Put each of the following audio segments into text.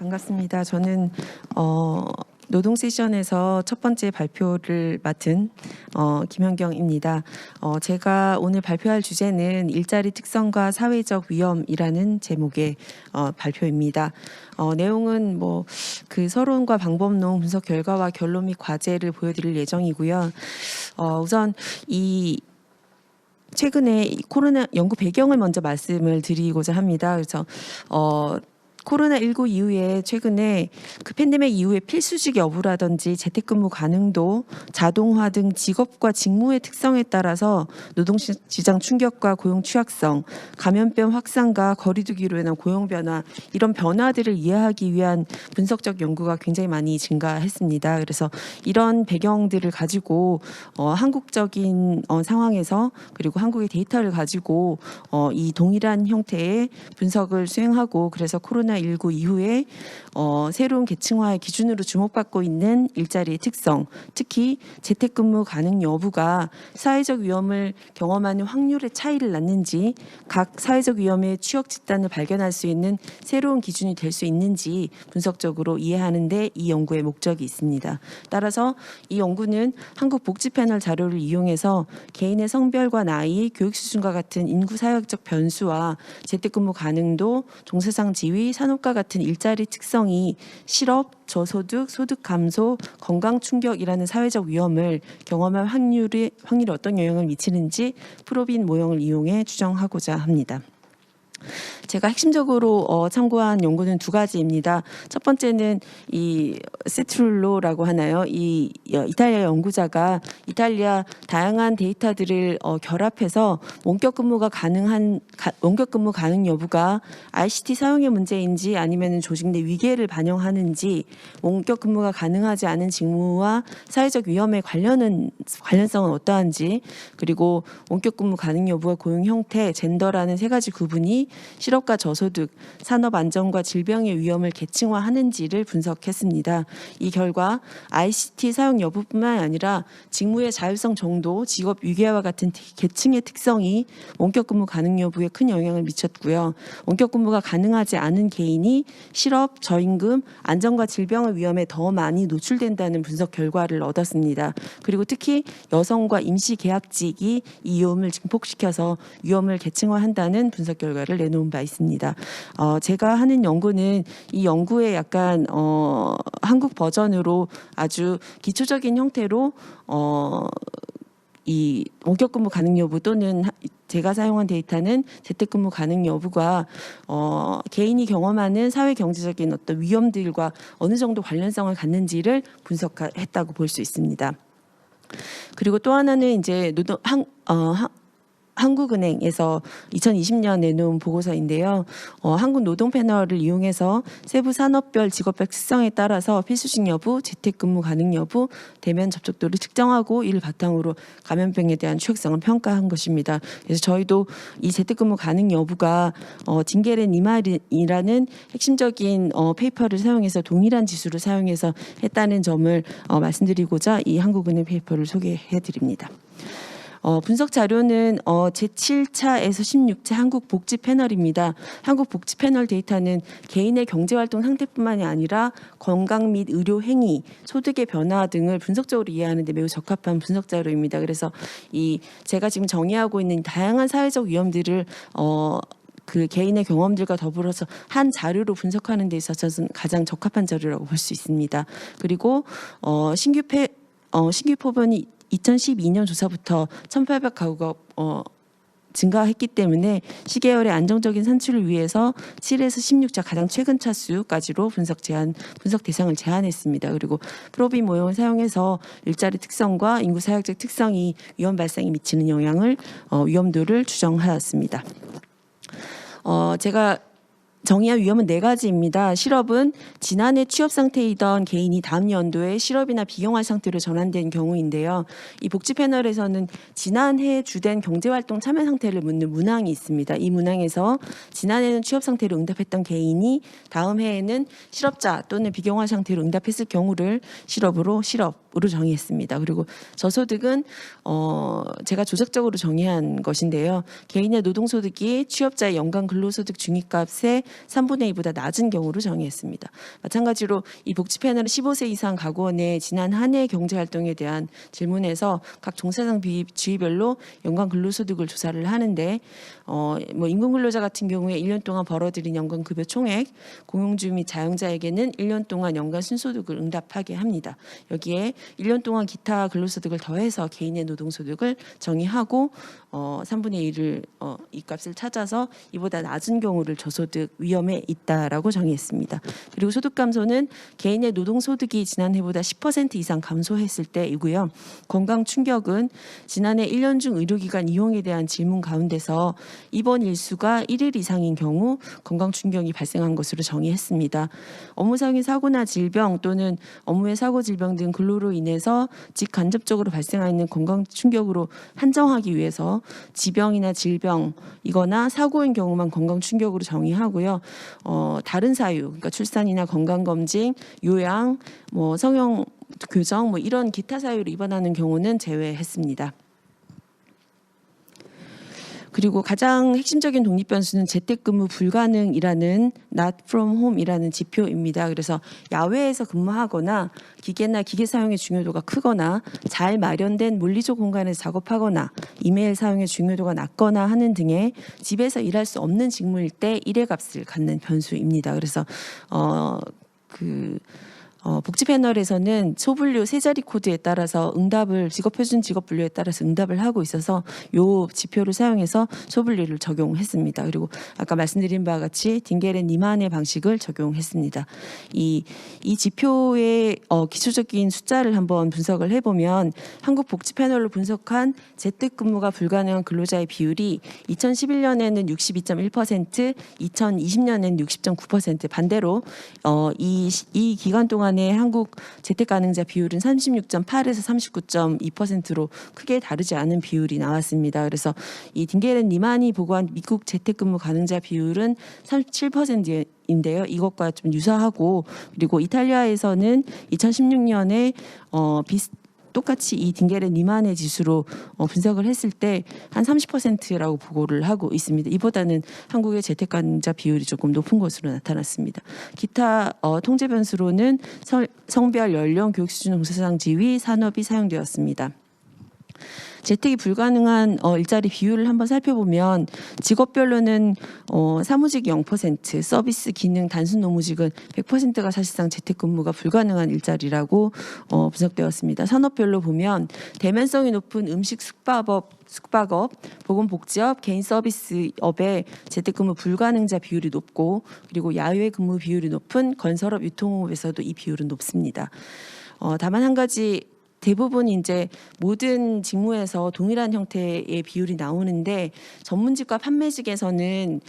반갑습니다. 저는 노동 세션에서 첫 번째 발표를 맡은 김현경입니다. 제가 오늘 발표할 주제는 일자리 특성과 사회적 위험이라는 제목의 발표입니다. 내용은 그 서론과 방법론 분석 결과와 결론 및 과제를 보여드릴 예정이고요. 우선 최근에 코로나 연구 배경을 먼저 말씀을 드리고자 합니다. 그래서 코로나19 이후에 최근에 그 팬데믹 이후에 필수직 여부라든지 재택근무 가능도, 자동화 등 직업과 직무의 특성에 따라서 노동시장 충격과 고용 취약성, 감염병 확산과 거리두기로 인한 고용 변화, 이런 변화들을 이해하기 위한 분석적 연구가 굉장히 많이 증가했습니다. 그래서 이런 배경들을 가지고 한국적인 상황에서, 그리고 한국의 데이터를 가지고 이 동일한 형태의 분석을 수행하고, 그래서 코로나19 이후에 새로운 계층화의 기준으로 주목받고 있는 일자리의 특성, 특히 재택근무 가능 여부가 사회적 위험을 경험하는 확률의 차이를 낳는지, 각 사회적 위험의 취역 집단을 발견할 수 있는 새로운 기준이 될 수 있는지 분석적으로 이해하는 데 이 연구의 목적이 있습니다. 따라서 이 연구는 한국 복지 패널 자료를 이용해서 개인의 성별과 나이, 교육 수준과 같은 인구 사회적 변수와 재택근무 가능도, 종사상 지위, 산업과 같은 일자리 특성이 실업, 저소득, 소득 감소, 건강 충격이라는 사회적 위험을 경험할 확률이 어떤 영향을 미치는지 프로빈 모형을 이용해 추정하고자 합니다. 제가 핵심적으로 참고한 연구는 두 가지입니다. 첫 번째는 이 세트룰로라고 하나요? 이 이탈리아 연구자가 이탈리아 다양한 데이터들을 결합해서 원격 근무 가능 여부가 ICT 사용의 문제인지 아니면 조직 내 위계를 반영하는지, 원격 근무가 가능하지 않은 직무와 사회적 위험의 관련성은 어떠한지, 그리고 원격 근무 가능 여부와 고용 형태, 젠더라는 세 가지 구분이 실업과 저소득, 산업 안전과 질병의 위험을 계층화하는지를 분석했습니다. 이 결과 ICT 사용 여부뿐만 아니라 직무의 자율성 정도, 직업 위계와 같은 계층의 특성이 원격 근무 가능 여부에 큰 영향을 미쳤고요. 원격 근무가 가능하지 않은 개인이 실업, 저임금, 안전과 질병의 위험에 더 많이 노출된다는 분석 결과를 얻었습니다. 그리고 특히 여성과 임시계약직이 이 위험을 증폭시켜서 위험을 계층화한다는 분석 결과를 내놓은 바 있습니다. 제가 하는 연구는 이 연구의 약간 한국 버전으로 아주 기초적인 형태로 이 원격 근무 가능 여부 또는 제가 사용한 데이터는 재택근무 가능 여부가 개인이 경험하는 사회 경제적인 어떤 위험들과 어느 정도 관련성을 갖는지를 분석했다고 볼 수 있습니다. 그리고 또 하나는 이제 한국은행에서 2020년 내놓은 보고서인데요. 한국 노동 패널을 이용해서 세부 산업별 직업별 특성에 따라서 필수직 여부, 재택근무 가능 여부, 대면 접촉도를 측정하고 이를 바탕으로 감염병에 대한 취약성을 평가한 것입니다. 그래서 저희도 이 재택근무 가능 여부가 딩게렌 이말이라는 핵심적인 페이퍼를 사용해서 동일한 지수를 사용해서 했다는 점을 말씀드리고자 이 한국은행 페이퍼를 소개해 드립니다. 분석 자료는 제7차에서 16차 한국 복지 패널입니다. 한국 복지 패널 데이터는 개인의 경제활동 상태뿐만이 아니라 건강 및 의료 행위, 소득의 변화 등을 분석적으로 이해하는 데 매우 적합한 분석 자료입니다. 그래서 제가 지금 정의하고 있는 다양한 사회적 위험들을 그 개인의 경험들과 더불어서 한 자료로 분석하는 데 있어서는 가장 적합한 자료라고 볼 수 있습니다. 그리고 신규 포변이 2012년 조사부터 1,800가구가 증가했기 때문에 시계열의 안정적인 산출을 위해서 7에서 16차 가장 최근 차수까지로 분석 대상을 제한했습니다. 그리고 프로빈 모형을 사용해서 일자리 특성과 인구 사회적 특성이 위험 발생에 미치는 위험도를 추정하였습니다. 제가 정의한 위험은 4가지입니다. 실업은 지난해 취업 상태이던 개인이 다음 연도에 실업이나 비경활 상태로 전환된 경우인데요. 이 복지 패널에서는 지난해 주된 경제활동 참여 상태를 묻는 문항이 있습니다. 이 문항에서 지난해는 취업 상태로 응답했던 개인이 다음 해에는 실업자 또는 비경활 상태로 응답했을 경우를 실업으로 정의했습니다. 그리고 저소득은 제가 조작적으로 정의한 것인데요. 개인의 노동소득이 취업자의 연간 근로소득 중위값의 3분의 2보다 낮은 경우로 정의했습니다. 마찬가지로 이 복지 패널은 15세 이상 가구원의 지난 한 해 경제활동에 대한 질문에서 각 종사장 주의별로 연간 근로소득을 조사를 하는데 뭐 임금근로자 같은 경우에 1년 동안 벌어들인 연간 급여 총액, 공용주 및 자영자에게는 1년 동안 연간 순소득을 응답하게 합니다. 여기에 1년 동안 기타 근로소득을 더해서 개인의 노동소득을 정의하고 3분의 1을 이 값을 찾아서 이보다 낮은 경우를 저소득 위험에 있다라고 정의했습니다. 그리고 소득 감소는 개인의 노동소득이 지난해보다 10% 이상 감소했을 때이고요. 건강 충격은 지난해 1년 중 의료기관 이용에 대한 질문 가운데서 입원 일수가 1일 이상인 경우 건강 충격이 발생한 것으로 정의했습니다. 업무상의 사고나 질병 또는 업무의 사고 질병 등 근로로 인해서 직간접적으로 발생하는 건강 충격으로 한정하기 위해서 지병이나 질병이거나 사고인 경우만 건강 충격으로 정의하고요. 다른 사유, 그러니까 출산이나 건강검진, 요양, 뭐 성형 교정, 뭐 이런 기타 사유로 입원하는 경우는 제외했습니다. 그리고 가장 핵심적인 독립 변수는 재택근무 불가능이라는 not from home이라는 지표입니다. 그래서 야외에서 근무하거나 기계나 기계 사용의 중요도가 크거나 잘 마련된 물리적 공간에서 작업하거나 이메일 사용의 중요도가 낮거나 하는 등의 집에서 일할 수 없는 직무일 때 일회값을 갖는 변수입니다. 그래서 복지 패널에서는 소분류 세 자리 코드에 따라서 응답을 직업표준 직업분류에 따라서 응답을 하고 있어서 이 지표를 사용해서 소분류를 적용했습니다. 그리고 아까 말씀드린 바와 같이 딩게렌 니만의 방식을 적용했습니다. 이 지표의 기초적인 숫자를 한번 분석을 해보면 한국 복지 패널로 분석한 재택근무가 불가능한 근로자의 비율이 2011년에는 62.1%, 2020년에는 60.9%, 반대로 이 기간 동안에 한국 재택 가능자 비율은 36.8에서 39.2%로 크게 다르지 않은 비율이 나왔습니다. 그래서 이 딩게렌 니만이 보고한 미국 재택근무 가능자 비율은 37%인데요. 이것과 좀 유사하고, 그리고 이탈리아에서는 2016년에 똑같이 이 딩게렌 니만의 지수로 분석을 했을 때 한 30%라고 보고를 하고 있습니다. 이보다는 한국의 재택 가능자 비율이 조금 높은 것으로 나타났습니다. 기타 통제 변수로는 성별, 연령, 교육 수준, 종사장 지위, 산업이 사용되었습니다. 재택이 불가능한 일자리 비율을 한번 살펴보면 직업별로는 사무직이 0%, 서비스, 기능, 단순 노무직은 100%가 사실상 재택근무가 불가능한 일자리라고 분석되었습니다. 산업별로 보면 대면성이 높은 음식 숙박업, 보건복지업, 개인 서비스업의 재택근무 불가능자 비율이 높고, 그리고 야외 근무 비율이 높은 건설업, 유통업에서도 이 비율은 높습니다. 다만 한 가지, 대부분 이제 모든 직무에서 동일한 형태의 비율이 나오는데 전문직과 판매직에서는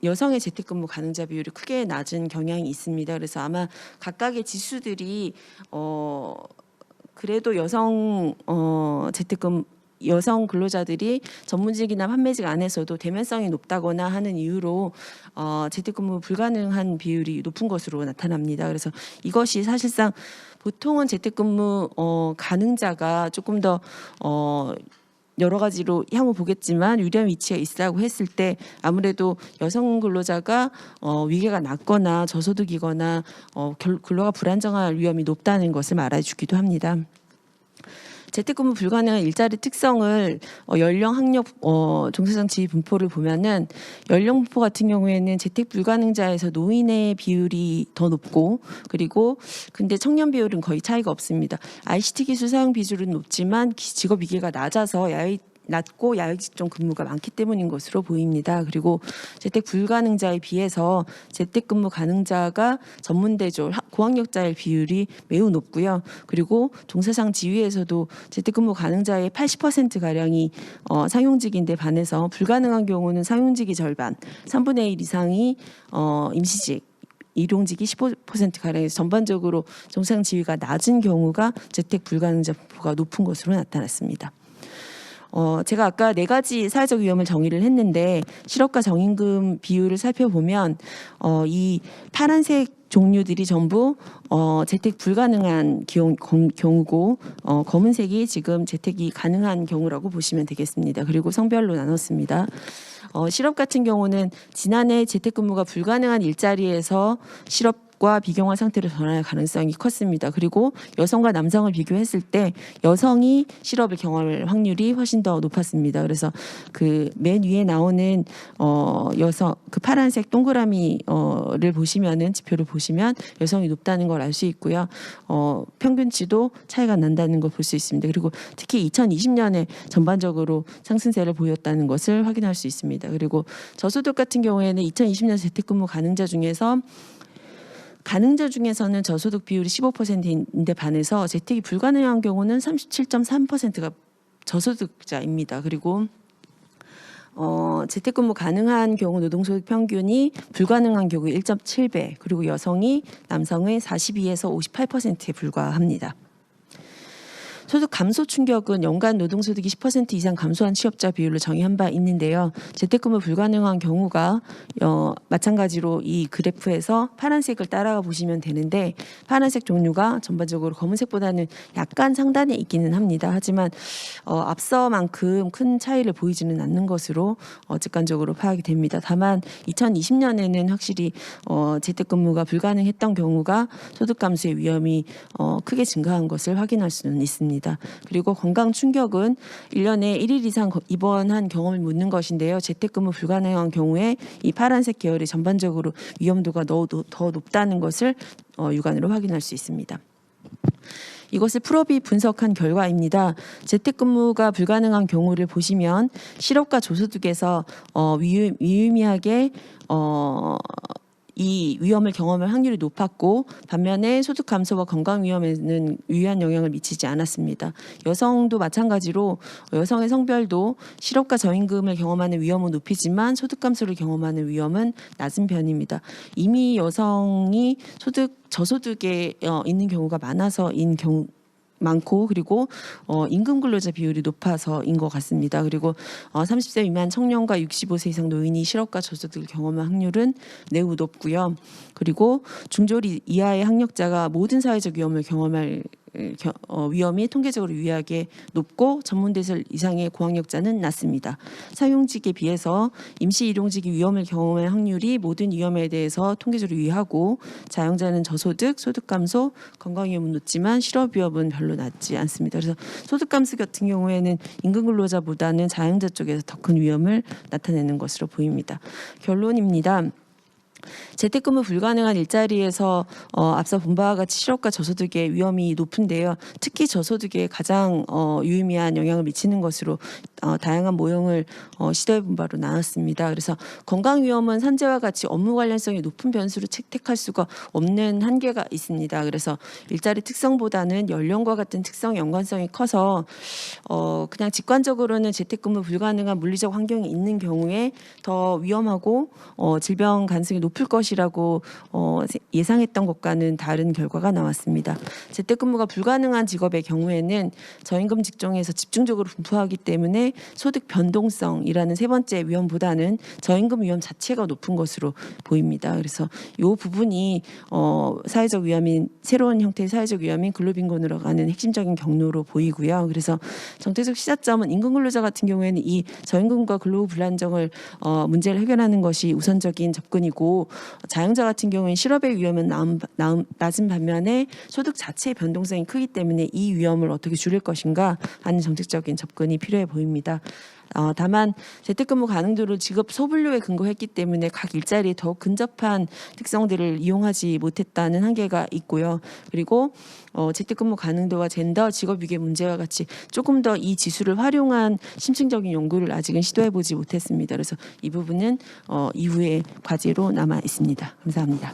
여성의 재택근무 가능자 비율이 크게 낮은 경향이 있습니다. 그래서 아마 각각의 지수들이 그래도 여성 근로자들이 전문직이나 판매직 안에서도 대면성이 높다거나 하는 이유로 재택근무 불가능한 비율이 높은 것으로 나타납니다. 그래서 이것이 사실상 보통은 재택근무 가능자가 조금 더 여러 가지로 향후 보겠지만 유리한 위치에 있다고 했을 때 아무래도 여성 근로자가 위계가 낮거나 저소득이거나 근로가 불안정할 위험이 높다는 것을 말해주기도 합니다. 재택근무 불가능한 일자리 특성을 연령, 학력, 종사장 지위 분포를 보면은 연령 분포 같은 경우에는 재택 불가능자에서 노인의 비율이 더 높고, 그리고 근데 청년 비율은 거의 차이가 없습니다. ICT 기술 사용 비율은 높지만 직업 위계가 낮아서 낮고 야외 직종 근무가 많기 때문인 것으로 보입니다. 그리고 재택 불가능자에 비해서 재택근무 가능자가 전문대졸, 고학력자의 비율이 매우 높고요. 그리고 종사장 지위에서도 재택근무 가능자의 80%가량이 상용직인데 반해서 불가능한 경우는 상용직이 절반, 3분의 1 이상이 임시직, 일용직이 15%가량에서 전반적으로 종사장 지위가 낮은 경우가 재택 불가능자 분포가 높은 것으로 나타났습니다. 제가 아까 네 가지 사회적 위험을 정의를 했는데 실업과 정임금 비율을 살펴보면 이 파란색 종류들이 전부 재택 불가능한 경우고 검은색이 지금 재택이 가능한 경우라고 보시면 되겠습니다. 그리고 성별로 나눴습니다. 실업 같은 경우는 지난해 재택근무가 불가능한 일자리에서 실업과 비경화 상태로 전환할 가능성이 컸습니다. 그리고 여성과 남성을 비교했을 때 여성이 실업을 경험할 확률이 훨씬 더 높았습니다. 그래서 그 맨 위에 나오는 여성 그 파란색 동그라미를 보시면은 지표를 보시면 여성이 높다는 걸 알 수 있고요. 평균치도 차이가 난다는 걸 볼 수 있습니다. 그리고 특히 2020년에 전반적으로 상승세를 보였다는 것을 확인할 수 있습니다. 그리고 저소득 같은 경우에는 2020년 재택근무 가능자 중에서는 저소득 비율이 15%인데 반해서 재택이 불가능한 경우는 37.3%가 저소득자입니다. 그리고 재택근무 가능한 경우 노동소득 평균이 불가능한 경우 1.7배, 그리고 여성이 남성의 42에서 58%에 불과합니다. 소득 감소 충격은 연간 노동소득이 10% 이상 감소한 취업자 비율을 정의한 바 있는데요. 재택근무 불가능한 경우가 마찬가지로 이 그래프에서 파란색을 따라가 보시면 되는데 파란색 종류가 전반적으로 검은색보다는 약간 상단에 있기는 합니다. 하지만 앞서만큼 큰 차이를 보이지는 않는 것으로 직관적으로 파악이 됩니다. 다만 2020년에는 확실히 재택근무가 불가능했던 경우가 소득 감소의 위험이 크게 증가한 것을 확인할 수는 있습니다. 그리고 건강 충격은 1년에 1일 이상 입원한 경험을 묻는 것인데요. 재택근무 불가능한 경우에 이 파란색 계열이 전반적으로 위험도가 더 높다는 것을 육안으로 확인할 수 있습니다. 이것을 풀업이 분석한 결과입니다. 재택근무가 불가능한 경우를 보시면 실업과 저소득에서 유의미하게 이 위험을 경험할 확률이 높았고 반면에 소득 감소와 건강 위험에는 유의한 영향을 미치지 않았습니다. 여성도 마찬가지로 여성의 성별도 실업과 저임금을 경험하는 위험은 높이지만 소득 감소를 경험하는 위험은 낮은 편입니다. 이미 여성이 저소득에 있는 경우가 많고 그리고 임금 근로자 비율이 높아서인 것 같습니다. 그리고 30세 미만 청년과 65세 이상 노인이 실업과 저소득을 경험할 확률은 매우 높고요. 그리고 중졸 이하의 학력자가 모든 사회적 위험을 경험할 위험이 통계적으로 유의하게 높고 전문대졸 이상의 고학력자는 낮습니다. 사용직에 비해서 임시 일용직이 위험을 경험할 확률이 모든 위험에 대해서 통계적으로 유의하고 자영자는 저소득, 소득 감소, 건강 위험은 높지만 실업 위험은 별로 낮지 않습니다. 그래서 소득 감소 같은 경우에는 임금 근로자보다는 자영자 쪽에서 더 큰 위험을 나타내는 것으로 보입니다. 결론입니다. 재택근무 불가능한 일자리에서 앞서 본 바와 같이 실업과 저소득의 위험이 높은데요. 특히 저소득에 가장 유의미한 영향을 미치는 것으로 다양한 모형을 시도해본 바로 나왔습니다. 그래서 건강 위험은 산재와 같이 업무 관련성이 높은 변수로 채택할 수가 없는 한계가 있습니다. 그래서 일자리 특성보다는 연령과 같은 특성 연관성이 커서 그냥 직관적으로는 재택근무 불가능한 물리적 환경이 있는 경우에 더 위험하고 질병 가능성이 높을 것이라고 예상했던 것과는 다른 결과가 나왔습니다. 재택근무가 불가능한 직업의 경우에는 저임금 직종에서 집중적으로 분포하기 때문에 소득 변동성이라는 세 번째 위험보다는 저임금 위험 자체가 높은 것으로 보입니다. 그래서 이 부분이 사회적 위험인 새로운 형태의 사회적 위험인 근로빈곤으로 가는 핵심적인 경로로 보이고요. 그래서 정책적 시사점은 임금 근로자 같은 경우에는 이 저임금과 근로 불안정을 문제를 해결하는 것이 우선적인 접근이고 자영자 같은 경우에는 실업의 위험은 낮은 반면에 소득 자체의 변동성이 크기 때문에 이 위험을 어떻게 줄일 것인가 하는 정책적인 접근이 필요해 보입니다. 다만 재택근무 가능도를 직업 소분류에 근거했기 때문에 각 일자리에 더욱 근접한 특성들을 이용하지 못했다는 한계가 있고요. 그리고 재택근무 가능도와 젠더, 직업위계 문제와 같이 조금 더 이 지수를 활용한 심층적인 연구를 아직은 시도해보지 못했습니다. 그래서 이 부분은 이후의 과제로 남아 있습니다. 감사합니다.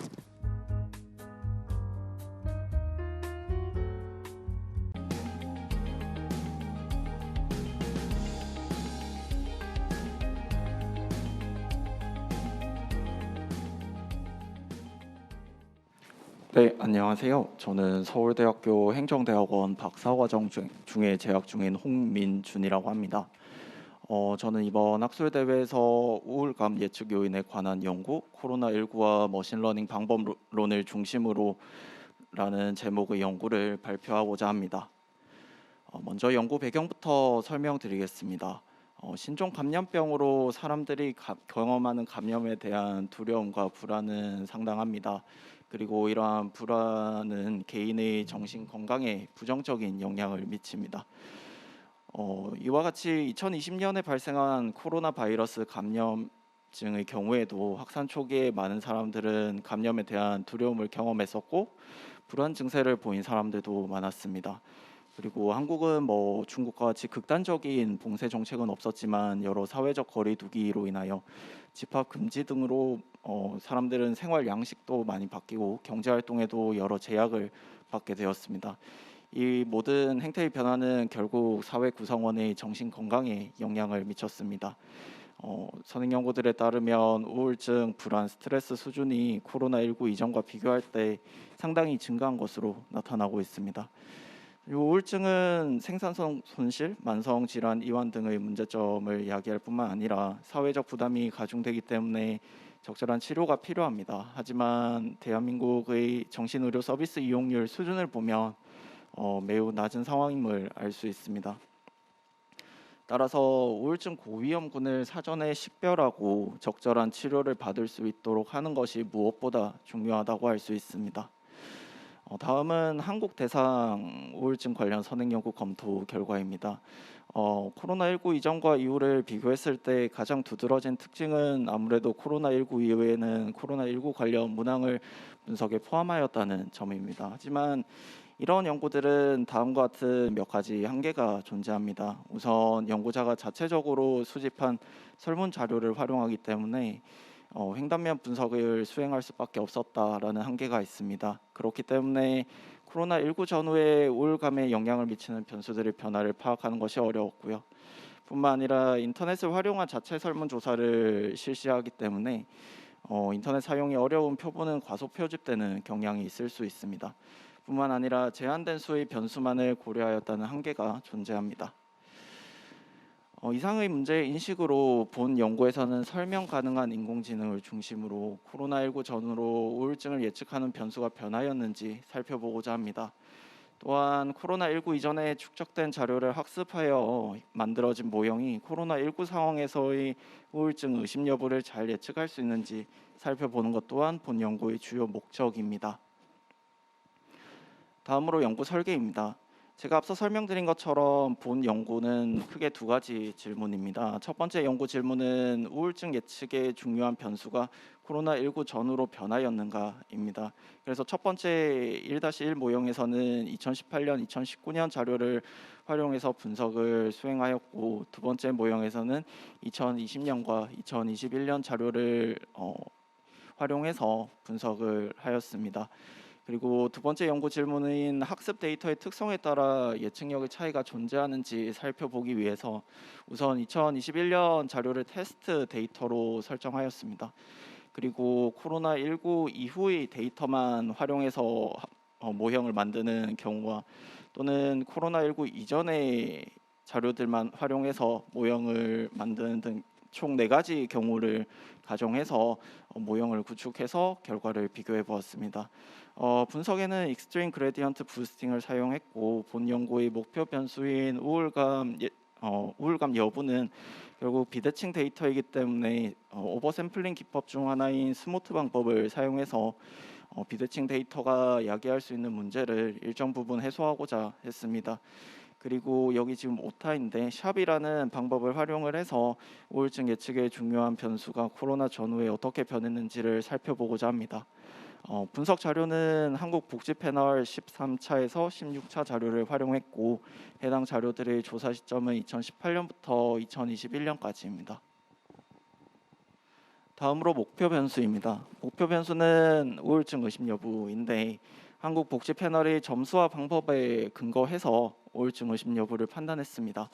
네, 안녕하세요. 저는 서울대학교 행정대학원 박사과정 중에 재학 중인 홍민준이라고 합니다. 저는 이번 학술 대회에서 우울감 예측 요인에 관한 연구, 코로나19와 머신러닝 방법론을 중심으로 라는 제목의 연구를 발표하고자 합니다. 먼저 연구 배경부터 설명드리겠습니다. 신종 감염병으로 사람들이 경험하는 감염에 대한 두려움과 불안은 상당합니다. 그리고 이러한 불안은 개인의 정신 건강에 부정적인 영향을 미칩니다. 이와 같이 2020년에 발생한 코로나 바이러스 감염증의 경우에도 확산 초기에 많은 사람들은 감염에 대한 두려움을 경험했었고 불안 증세를 보인 사람들도 많았습니다. 그리고 한국은 중국과 같이 극단적인 봉쇄 정책은 없었지만 여러 사회적 거리두기로 인하여 집합 금지 등으로 사람들은 생활 양식도 많이 바뀌고 경제 활동에도 여러 제약을 받게 되었습니다. 이 모든 행태의 변화는 결국 사회 구성원의 정신 건강에 영향을 미쳤습니다. 선행 연구들에 따르면 우울증, 불안, 스트레스 수준이 코로나19 이전과 비교할 때 상당히 증가한 것으로 나타나고 있습니다. 이 우울증은 생산성 손실, 만성 질환, 이완 등의 문제점을 야기할 뿐만 아니라 사회적 부담이 가중되기 때문에 적절한 치료가 필요합니다. 하지만 대한민국의 정신의료 서비스 이용률 수준을 보면 매우 낮은 상황임을 알 수 있습니다. 따라서 우울증 고위험군을 사전에 식별하고 적절한 치료를 받을 수 있도록 하는 것이 무엇보다 중요하다고 할 수 있습니다. 다음은 한국 대상 우울증 관련 선행 연구 검토 결과입니다. 코로나19 이전과 이후를 비교했을 때 가장 두드러진 특징은 아무래도 코로나19 이후에는 코로나19 관련 문항을 분석에 포함하였다는 점입니다. 하지만 이런 연구들은 다음과 같은 몇 가지 한계가 존재합니다. 우선 연구자가 자체적으로 수집한 설문 자료를 활용하기 때문에 횡단면 분석을 수행할 수밖에 없었다라는 한계가 있습니다. 그렇기 때문에 코로나19 전후에 우울감에 영향을 미치는 변수들의 변화를 파악하는 것이 어려웠고요. 뿐만 아니라 인터넷을 활용한 자체 설문조사를 실시하기 때문에 인터넷 사용이 어려운 표본은 과소 표집되는 경향이 있을 수 있습니다. 뿐만 아니라 제한된 수의 변수만을 고려하였다는 한계가 존재합니다. 이상의 문제 인식으로 본 연구에서는 설명 가능한 인공지능을 중심으로 코로나19 전후로 우울증을 예측하는 변수가 변하였는지 살펴보고자 합니다. 또한 코로나19 이전에 축적된 자료를 학습하여 만들어진 모형이 코로나19 상황에서의 우울증 의심 여부를 잘 예측할 수 있는지 살펴보는 것 또한 본 연구의 주요 목적입니다. 다음으로 연구 설계입니다. 제가 앞서 설명드린 것처럼 본 연구는 크게 두 가지 질문입니다. 첫 번째 연구 질문은 우울증 예측의 중요한 변수가 코로나19 전후로 변하였는가입니다. 그래서 첫 번째 1-1 모형에서는 2018년, 2019년 자료를 활용해서 분석을 수행하였고 두 번째 모형에서는 2020년과 2021년 자료를 활용해서 분석을 하였습니다. 그리고 두 번째 연구 질문인 학습 데이터의 특성에 따라 예측력의 차이가 존재하는지 살펴보기 위해서 우선 2021년 자료를 테스트 데이터로 설정하였습니다. 그리고 코로나19 이후의 데이터만 활용해서 모형을 만드는 경우와 또는 코로나19 이전의 자료들만 활용해서 모형을 만드는 등 총 4가지 경우를 가정해서 모형을 구축해서 결과를 비교해 보았습니다. 분석에는 익스트림 그레디언트 부스팅을 사용했고 본 연구의 목표 변수인 우울감 여부는 결국 비대칭 데이터이기 때문에 오버샘플링 기법 중 하나인 스모트 방법을 사용해서 비대칭 데이터가 야기할 수 있는 문제를 일정 부분 해소하고자 했습니다. 그리고 여기 지금 오타인데 샵이라는 방법을 활용을 해서 우울증 예측의 중요한 변수가 코로나 전후에 어떻게 변했는지를 살펴보고자 합니다. 분석 자료는 한국 복지 패널 13차에서 16차 자료를 활용했고 해당 자료들의 조사 시점은 2018년부터 2021년까지입니다. 다음으로 목표 변수입니다. 목표 변수는 우울증 의심 여부인데 한국 복지 패널이 점수와 방법에 근거해서 우울증 의심 여부를 판단했습니다.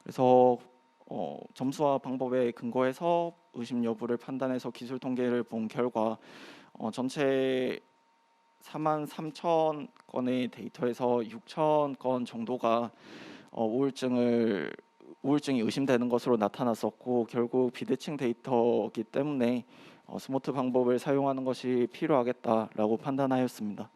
그래서 점수와 방법에 근거해서 의심 여부를 판단해서 기술 통계를 본 결과 전체 43,000건의 데이터에서 6,000건 정도가 우울증을 우울증이 의심되는 것으로 나타났었고 결국 비대칭 데이터이기 때문에 스모트 방법을 사용하는 것이 필요하겠다라고 판단하였습니다.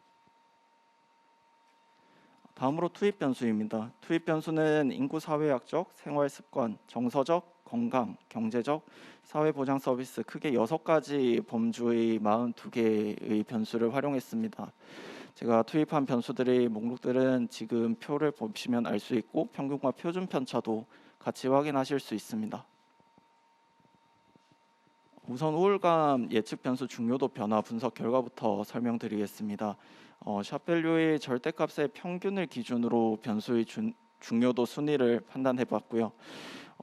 다음으로 투입 변수입니다. 투입 변수는 인구 사회학적, 생활 습관, 정서적, 건강, 경제적, 사회보장 서비스 크게 6가지 범주의 42개의 변수를 활용했습니다. 제가 투입한 변수들의 목록들은 지금 표를 보시면 알 수 있고 평균과 표준 편차도 같이 확인하실 수 있습니다. 우선 우울감 예측 변수 중요도 변화 분석 결과부터 설명드리겠습니다. 샵밸류의 절대값의 평균을 기준으로 변수의 중요도 순위를 판단해 봤고요.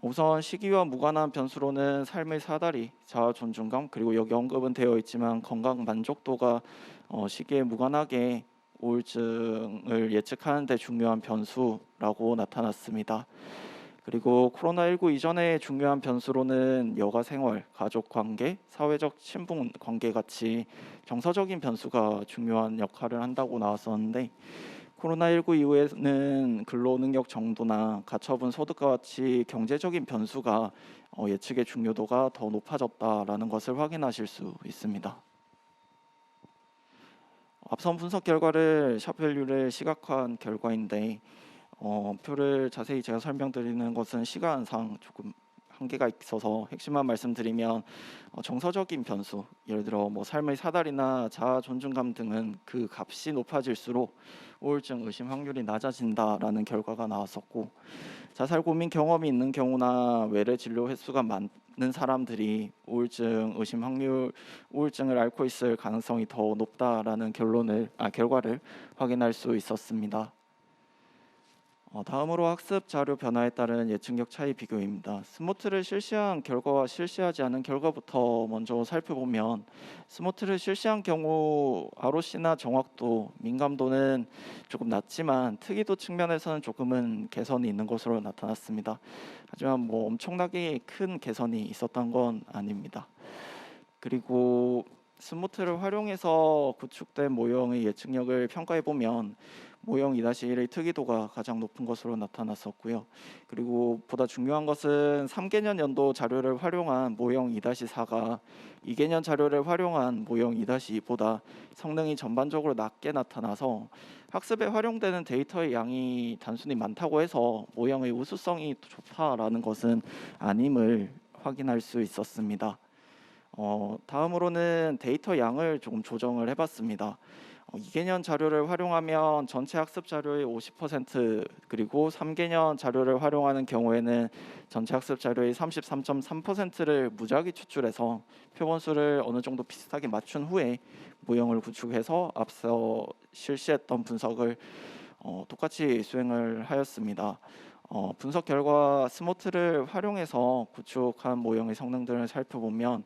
우선 시기와 무관한 변수로는 삶의 사다리, 자아 존중감, 그리고 여기 언급은 되어 있지만 건강 만족도가 시기에 무관하게 우울증을 예측하는 데 중요한 변수라고 나타났습니다. 그리고 코로나19 이전에 중요한 변수로는 여가 생활, 가족 관계, 사회적 친분 관계 같이 정서적인 변수가 중요한 역할을 한다고 나왔었는데 코로나19 이후에는 근로능력 정도나 가처분 소득과 같이 경제적인 변수가 예측의 중요도가 더 높아졌다라는 것을 확인하실 수 있습니다. 앞선 분석 결과를 샵밸류를 시각화한 결과인데 표를 자세히 제가 설명드리는 것은 시간상 조금 한계가 있어서 핵심만 말씀드리면 정서적인 변수, 예를 들어 삶의 사다리나 자아 존중감 등은 그 값이 높아질수록 우울증 의심 확률이 낮아진다라는 결과가 나왔었고 자살 고민 경험이 있는 경우나 외래 진료 횟수가 많은 사람들이 우울증을 앓고 있을 가능성이 더 높다라는 결과를 확인할 수 있었습니다. 다음으로 학습 자료 변화에 따른 예측력 차이 비교입니다. 스모트를 실시한 결과와 실시하지 않은 결과부터 먼저 살펴보면 스모트를 실시한 경우 ROC나 정확도, 민감도는 조금 낮지만 특이도 측면에서는 조금은 개선이 있는 것으로 나타났습니다. 하지만 엄청나게 큰 개선이 있었던 건 아닙니다. 그리고 스모트를 활용해서 구축된 모형의 예측력을 평가해 보면 모형 2-1의 특이도가 가장 높은 것으로 나타났었고요. 그리고 보다 중요한 것은 3개년 연도 자료를 활용한 모형 2-4가 2개년 자료를 활용한 모형 2-2보다 성능이 전반적으로 낮게 나타나서 학습에 활용되는 데이터의 양이 단순히 많다고 해서 모형의 우수성이 좋다라는 것은 아님을 확인할 수 있었습니다. 다음으로는 데이터 양을 조금 조정을 해봤습니다. 2개년 자료를 활용하면 전체 학습 자료의 50% 그리고 3개년 자료를 활용하는 경우에는 전체 학습 자료의 33.3%를 무작위 추출해서 표본수를 어느 정도 비슷하게 맞춘 후에 모형을 구축해서 앞서 실시했던 분석을 똑같이 수행을 하였습니다. 분석 결과 스모트를 활용해서 구축한 모형의 성능들을 살펴보면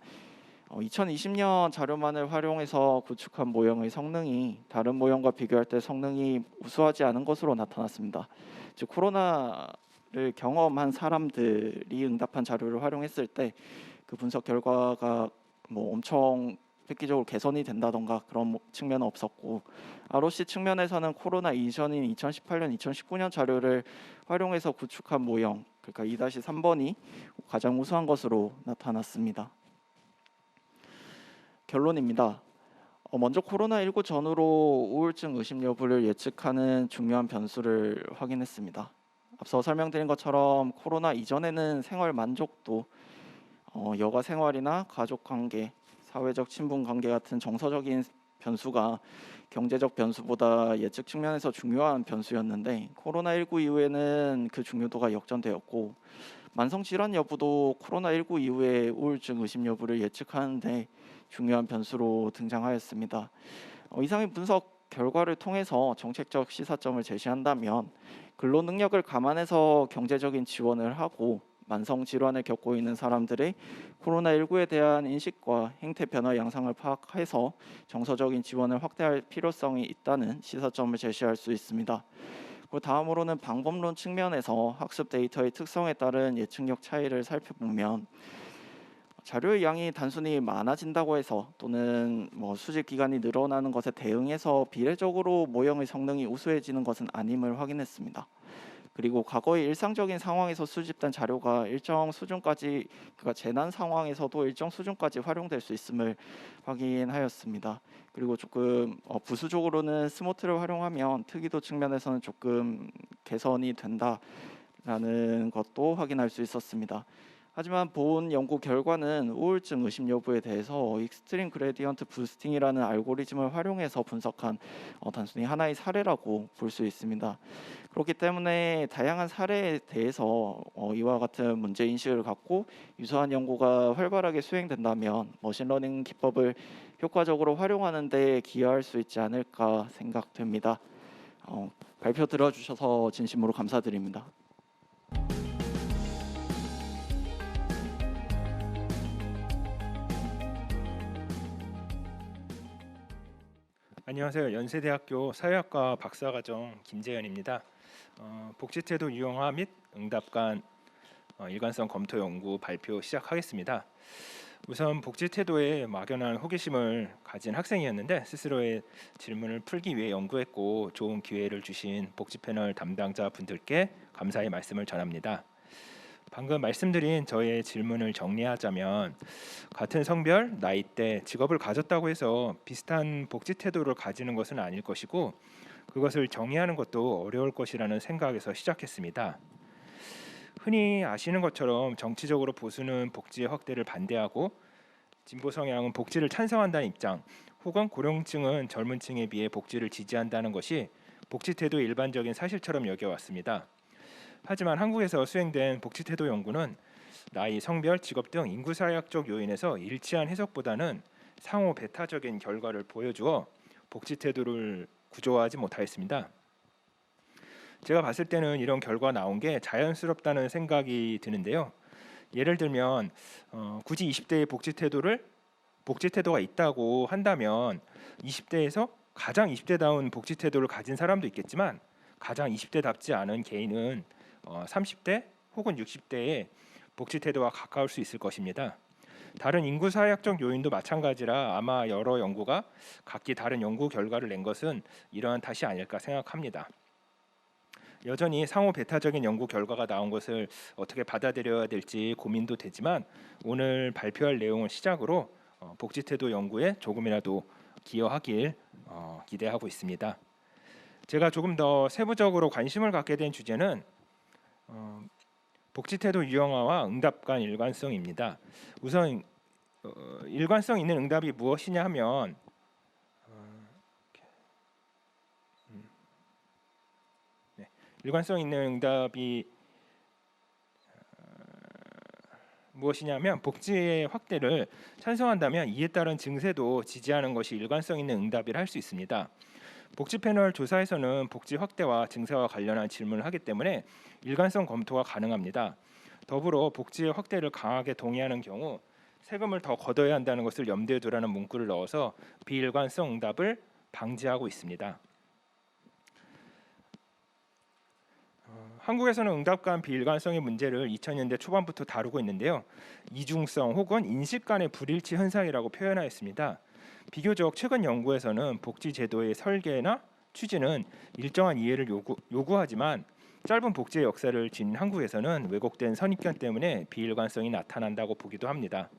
2020년 자료만을 활용해서 구축한 모형의 성능이 다른 모형과 비교할 때 성능이 우수하지 않은 것으로 나타났습니다. 즉 코로나를 경험한 사람들이 응답한 자료를 활용했을 때 그 분석 결과가 엄청 획기적으로 개선이 된다던가 그런 측면은 없었고 ROC 측면에서는 코로나 이전인 2018년, 2019년 자료를 활용해서 구축한 모형, 그러니까 2-3번이 가장 우수한 것으로 나타났습니다. 결론입니다. 먼저 코로나19 전후로 우울증 의심 여부를 예측하는 중요한 변수를 확인했습니다. 앞서 설명드린 것처럼 코로나 이전에는 생활 만족도, 여가 생활이나 가족 관계, 사회적 친분 관계 같은 정서적인 변수가 경제적 변수보다 예측 측면에서 중요한 변수였는데 코로나19 이후에는 그 중요도가 역전되었고 만성질환 여부도 코로나19 이후에 우울증 의심 여부를 예측하는데 중요한 변수로 등장하였습니다. 이상의 분석 결과를 통해서 정책적 시사점을 제시한다면 근로능력을 감안해서 경제적인 지원을 하고 만성질환을 겪고 있는 사람들의 코로나19에 대한 인식과 행태 변화 양상을 파악해서 정서적인 지원을 확대할 필요성이 있다는 시사점을 제시할 수 있습니다. 그리고 다음으로는 방법론 측면에서 학습 데이터의 특성에 따른 예측력 차이를 살펴보면 자료의 양이 단순히 많아진다고 해서 또는 수집 기간이 늘어나는 것에 대응해서 비례적으로 모형의 성능이 우수해지는 것은 아님을 확인했습니다. 그리고 과거의 일상적인 상황에서 수집된 자료가 일정 수준까지, 그러니까 재난 상황에서도 일정 수준까지 활용될 수 있음을 확인하였습니다. 그리고 조금 부수적으로는 스모트를 활용하면 특이도 측면에서는 조금 개선이 된다라는 것도 확인할 수 있었습니다. 하지만 본 연구 결과는 우울증 의심 여부에 대해서 익스트림 그레디언트 부스팅이라는 알고리즘을 활용해서 분석한 단순히 하나의 사례라고 볼 수 있습니다. 그렇기 때문에 다양한 사례에 대해서 이와 같은 문제 인식을 갖고 유사한 연구가 활발하게 수행된다면 머신러닝 기법을 효과적으로 활용하는 데 기여할 수 있지 않을까 생각됩니다. 발표 들어주셔서 진심으로 감사드립니다. 안녕하세요. 연세대학교 사회학과 박사과정 김재현입니다. 복지태도 유형화 및 응답 간 일관성 검토 연구 발표 시작하겠습니다. 우선 복지태도에 막연한 호기심을 가진 학생이었는데 스스로의 질문을 풀기 위해 연구했고 좋은 기회를 주신 복지 패널 담당자 분들께 감사의 말씀을 전합니다. 방금 말씀드린 저의 질문을 정리하자면 같은 성별, 나이대, 직업을 가졌다고 해서 비슷한 복지 태도를 가지는 것은 아닐 것이고 그것을 정의하는 것도 어려울 것이라는 생각에서 시작했습니다. 흔히 아시는 것처럼 정치적으로 보수는 복지의 확대를 반대하고 진보 성향은 복지를 찬성한다는 입장, 혹은 고령층은 젊은 층에 비해 복지를 지지한다는 것이 복지 태도의 일반적인 사실처럼 여겨왔습니다. 하지만 한국에서 수행된 복지태도 연구는 나이, 성별, 직업 등 인구사회학적 요인에서 일치한 해석보다는 상호 배타적인 결과를 보여주어 복지태도를 구조화하지 못하였습니다. 제가 봤을 때는 이런 결과 나온 게 자연스럽다는 생각이 드는데요. 예를 들면 굳이 20대의 복지태도가 있다고 한다면 20대에서 가장 20대다운 복지태도를 가진 사람도 있겠지만 가장 20대답지 않은 개인은 30대 혹은 60대의 복지 태도와 가까울 수 있을 것입니다. 다른 인구 사회학적 요인도 마찬가지라 아마 여러 연구가 각기 다른 연구 결과를 낸 것은 이러한 탓이 아닐까 생각합니다. 여전히 상호 배타적인 연구 결과가 나온 것을 어떻게 받아들여야 될지 고민도 되지만 오늘 발표할 내용을 시작으로 복지 태도 연구에 조금이라도 기여하길 기대하고 있습니다. 제가 조금 더 세부적으로 관심을 갖게 된 주제는 복지태도 유형화와 응답 간 일관성입니다. 우선 일관성 있는 응답이 무엇이냐 하면 일관성 있는 응답이 무엇이냐면 복지의 확대를 찬성한다면 이에 따른 증세도 지지하는 것이 일관성 있는 응답이라 할 수 있습니다. 복지 패널 조사에서는 복지 확대와 증세와 관련한 질문을 하기 때문에 일관성 검토가 가능합니다. 더불어 복지의 확대를 강하게 동의하는 경우 세금을 더 걷어야 한다는 것을 염두에 두라는 문구를 넣어서 비일관성 응답을 방지하고 있습니다. 한국에서는 응답 간 비일관성의 문제를 2000년대 초반부터 다루고 있는데요. 이중성 혹은 인식 간의 불일치 현상이라고 표현하였습니다. 비교적 최근 연구에서는 복지 제도의 설계나 취지는 일정한 이해를 요구하지만 짧은 복지의 역사를 지닌 한국에서는 왜곡된 선입견 때문에 비일관성이 나타난다고 보기도 합니다.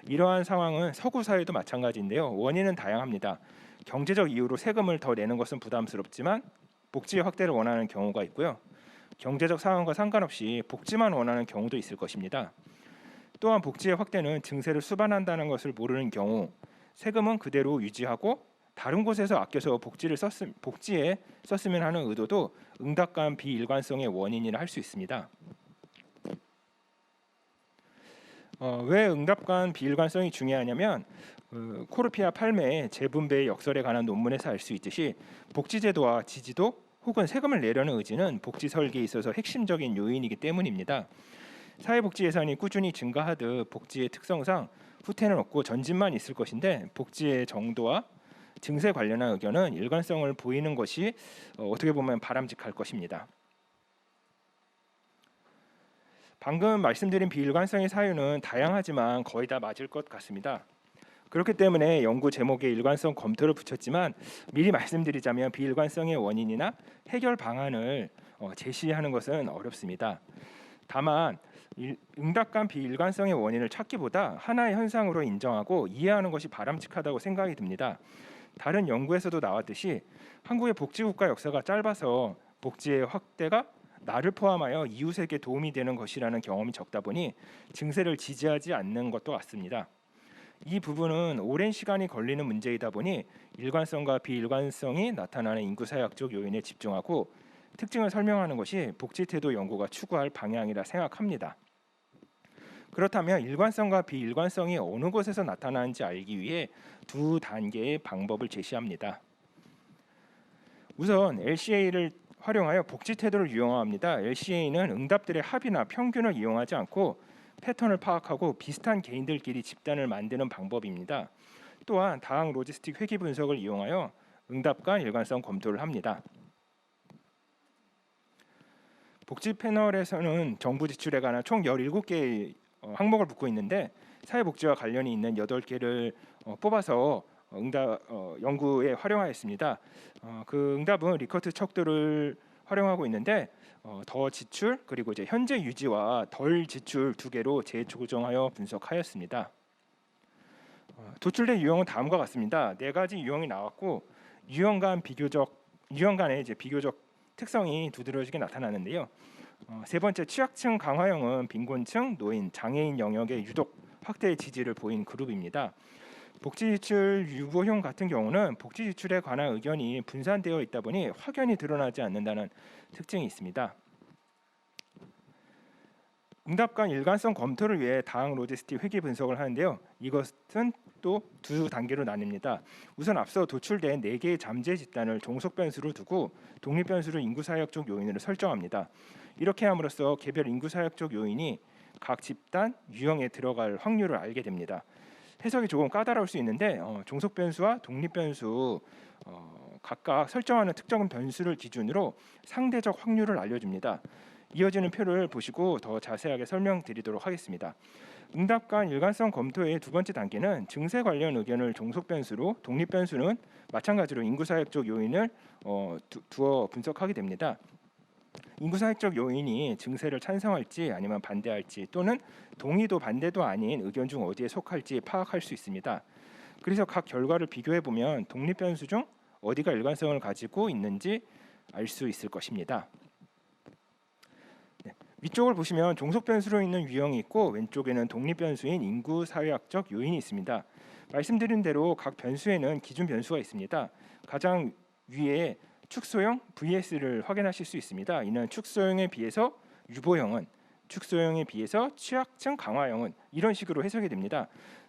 이러한 상황은 서구 사회도 마찬가지인데요. 원인은 다양합니다. 경제적 이유로 세금을 더 내는 것은 부담스럽지만 복지의 확대를 원하는 경우가 있고요. 경제적 상황과 상관없이 복지만 원하는 경우도 있을 것입니다. 또한 복지의 확대는 증세를 수반한다는 것을 모르는 경우 세금은 그대로 유지하고 다른 곳에서 아껴서 복지에 썼으면 하는 의도도 응답 간 비일관성의 원인이라 할 수 있습니다. 왜 응답 간 비일관성이 중요하냐면 코르피아 팔메의 재분배의 역설에 관한 논문에서 알 수 있듯이 복지제도와 지지도 혹은 세금을 내려는 의지는 복지 설계에 있어서 핵심적인 요인이기 때문입니다. 사회복지 예산이 꾸준히 증가하듯 복지의 특성상 후퇴는 없고 전진만 있을 것인데 복지의 정도와 증세 관련한 의견은 일관성을 보이는 것이 어떻게 보면 바람직할 것입니다. 방금 말씀드린 비일관성의 사유는 다양하지만 거의 다 맞을 것 같습니다. 그렇기 때문에 연구 제목에 일관성 검토를 붙였지만 미리 말씀드리자면 비일관성의 원인이나 해결 방안을 제시하는 것은 어렵습니다. 다만 응답관 비일관성의 원인을 찾기보다 하나의 현상으로 인정하고 이해하는 것이 바람직하다고 생각이 듭니다. 다른 연구에서도 나왔듯이 한국의 복지국가 역사가 짧아서 복지의 확대가 나를 포함하여 이웃에게 도움이 되는 것이라는 경험이 적다 보니 증세를 지지하지 않는 것도 같습니다. 이 부분은 오랜 시간이 걸리는 문제이다 보니 일관성과 비일관성이 나타나는 인구사회학적 요인에 집중하고 특징을 설명하는 것이 복지태도 연구가 추구할 방향이라 생각합니다. 그렇다면 일관성과 비일관성이 어느 곳에서 나타나는지 알기 위해 두 단계의 방법을 제시합니다. 우선 LCA를 활용하여 복지태도를 유형화합니다. LCA는 응답들의 합이나 평균을 이용하지 않고 패턴을 파악하고 비슷한 개인들끼리 집단을 만드는 방법입니다. 또한 다항 로지스틱 회귀 분석을 이용하여 응답 간 일관성 검토를 합니다. 복지 패널에서는 정부 지출에 관한 총 17개의 항목을 묶고 있는데 사회복지와 관련이 있는 8개를 뽑아서 응답 연구에 활용하였습니다. 그 응답은 리커트 척도를 활용하고 있는데 더 지출 그리고 이제 현재 유지와 덜 지출 두 개로 재조정하여 분석하였습니다. 도출된 유형은 다음과 같습니다. 네 가지 유형이 나왔고 유형 간의 이제 비교적 특성이 두드러지게 나타나는데요. 세 번째 취약층 강화형은 빈곤층, 노인, 장애인 영역의 유독 확대 지지를 보인 그룹입니다. 복지지출 유보형 같은 경우는 복지지출에 관한 의견이 분산되어 있다 보니 확연히 드러나지 않는다는 특징이 있습니다. 응답 간 일관성 검토를 위해 다항 로지스틱 회귀 분석을 하는데요. 이것은 또 두 단계로 나뉩니다. 우선 앞서 도출된 4개의 잠재 집단을 종속 변수로 두고 독립 변수를 인구사회학적 요인으로 설정합니다. 이렇게 함으로써 개별 인구사회학적 요인이 각 집단 유형에 들어갈 확률을 알게 됩니다. 해석이 조금 까다로울 수 있는데 종속 변수와 독립 변수 각각 설정하는 특정 변수를 기준으로 상대적 확률을 알려줍니다. 이어지는 표를 보시고 더 자세하게 설명드리도록 하겠습니다. 응답 간 일관성 검토의 두 번째 단계는 증세 관련 의견을 종속 변수로, 독립 변수는 마찬가지로 인구사회적 요인을 두어 분석하게 됩니다. 인구사회적 요인이 증세를 찬성할지 아니면 반대할지 또는 동의도 반대도 아닌 의견 중 어디에 속할지 파악할 수 있습니다. 그래서 각 결과를 비교해 보면 독립 변수 중 어디가 일관성을 가지고 있는지 알 수 있을 것입니다. 위쪽을 보시면 종속 변수로 있는 유형이 있고 왼쪽에는 독립 변수인 인구 사회학적 요인이 있습니다. 말씀드린 대로 각 변수에는 기준 변수가 있습니다. 가장 위에 축소형 VS를 확인하실 수 있습니다. 이는 축소형에 비해서 유보형은, 축소형에 비해서 취약층 강화형은 이런 식으로 해석이 됩니다.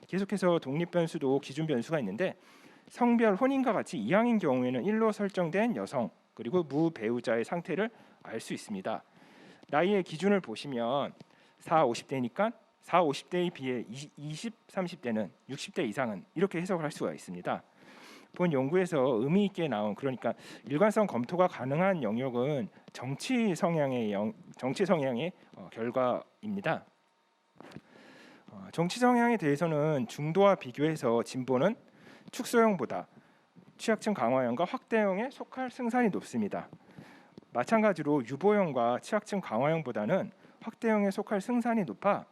계속해서 독립 변수도 기준 변수가 있는데 성별 혼인과 같이 이항인 경우에는 1로 설정된 여성 그리고 무배우자의 상태를 알 수 있습니다. 나이의 기준을 보시면 40, 50대니까 40, 50대에 비해 20, 30대는 60대 이상은 이렇게 해석을 할 수가 있습니다. 본 연구에서 의미 있게 나온 그러니까 일관성 검토가 가능한 영역은 정치 성향의 결과입니다. 정치 성향에 대해서는 중도와 비교해서 진보는 축소형보다 취약층 강화형과 확대형에 속할 승산이 높습니다. 마찬가지로 유보형과 취약층 강화형보다는 확대형에 속할 승산이 높아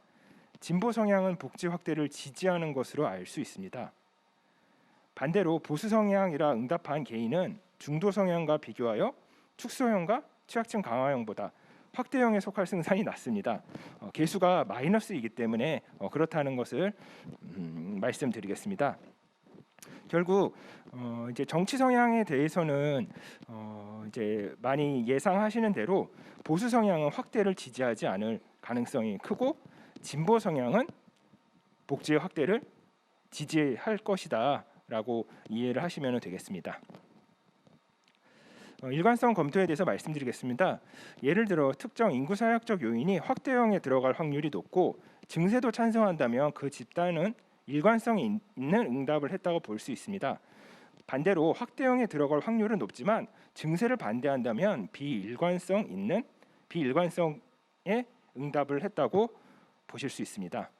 진보 성향은 복지 확대를 지지하는 것으로 알 수 있습니다. 반대로 보수 성향이라 응답한 개인은 중도 성향과 비교하여 축소형과 취약층 강화형보다 확대형에 속할 승산이 낮습니다. 개수가 마이너스이기 때문에 그렇다는 것을 말씀드리겠습니다. 결국 이제 정치 성향에 대해서는 이제 많이 예상하시는 대로 보수 성향은 확대를 지지하지 않을 가능성이 크고 진보 성향은 복지의 확대를 지지할 것이다라고 이해를 하시면 되겠습니다. 일관성 검토에 대해서 말씀드리겠습니다. 예를 들어 특정 인구사회학적 요인이 확대형에 들어갈 확률이 높고 증세도 찬성한다면 그 집단은 일관성이 있는 응답을 했다고 볼 수 있습니다. 반대로 확대형에 들어갈 확률은 높지만 증세를 반대한다면 비일관성에 응답을 했다고 보실 수 있습니다.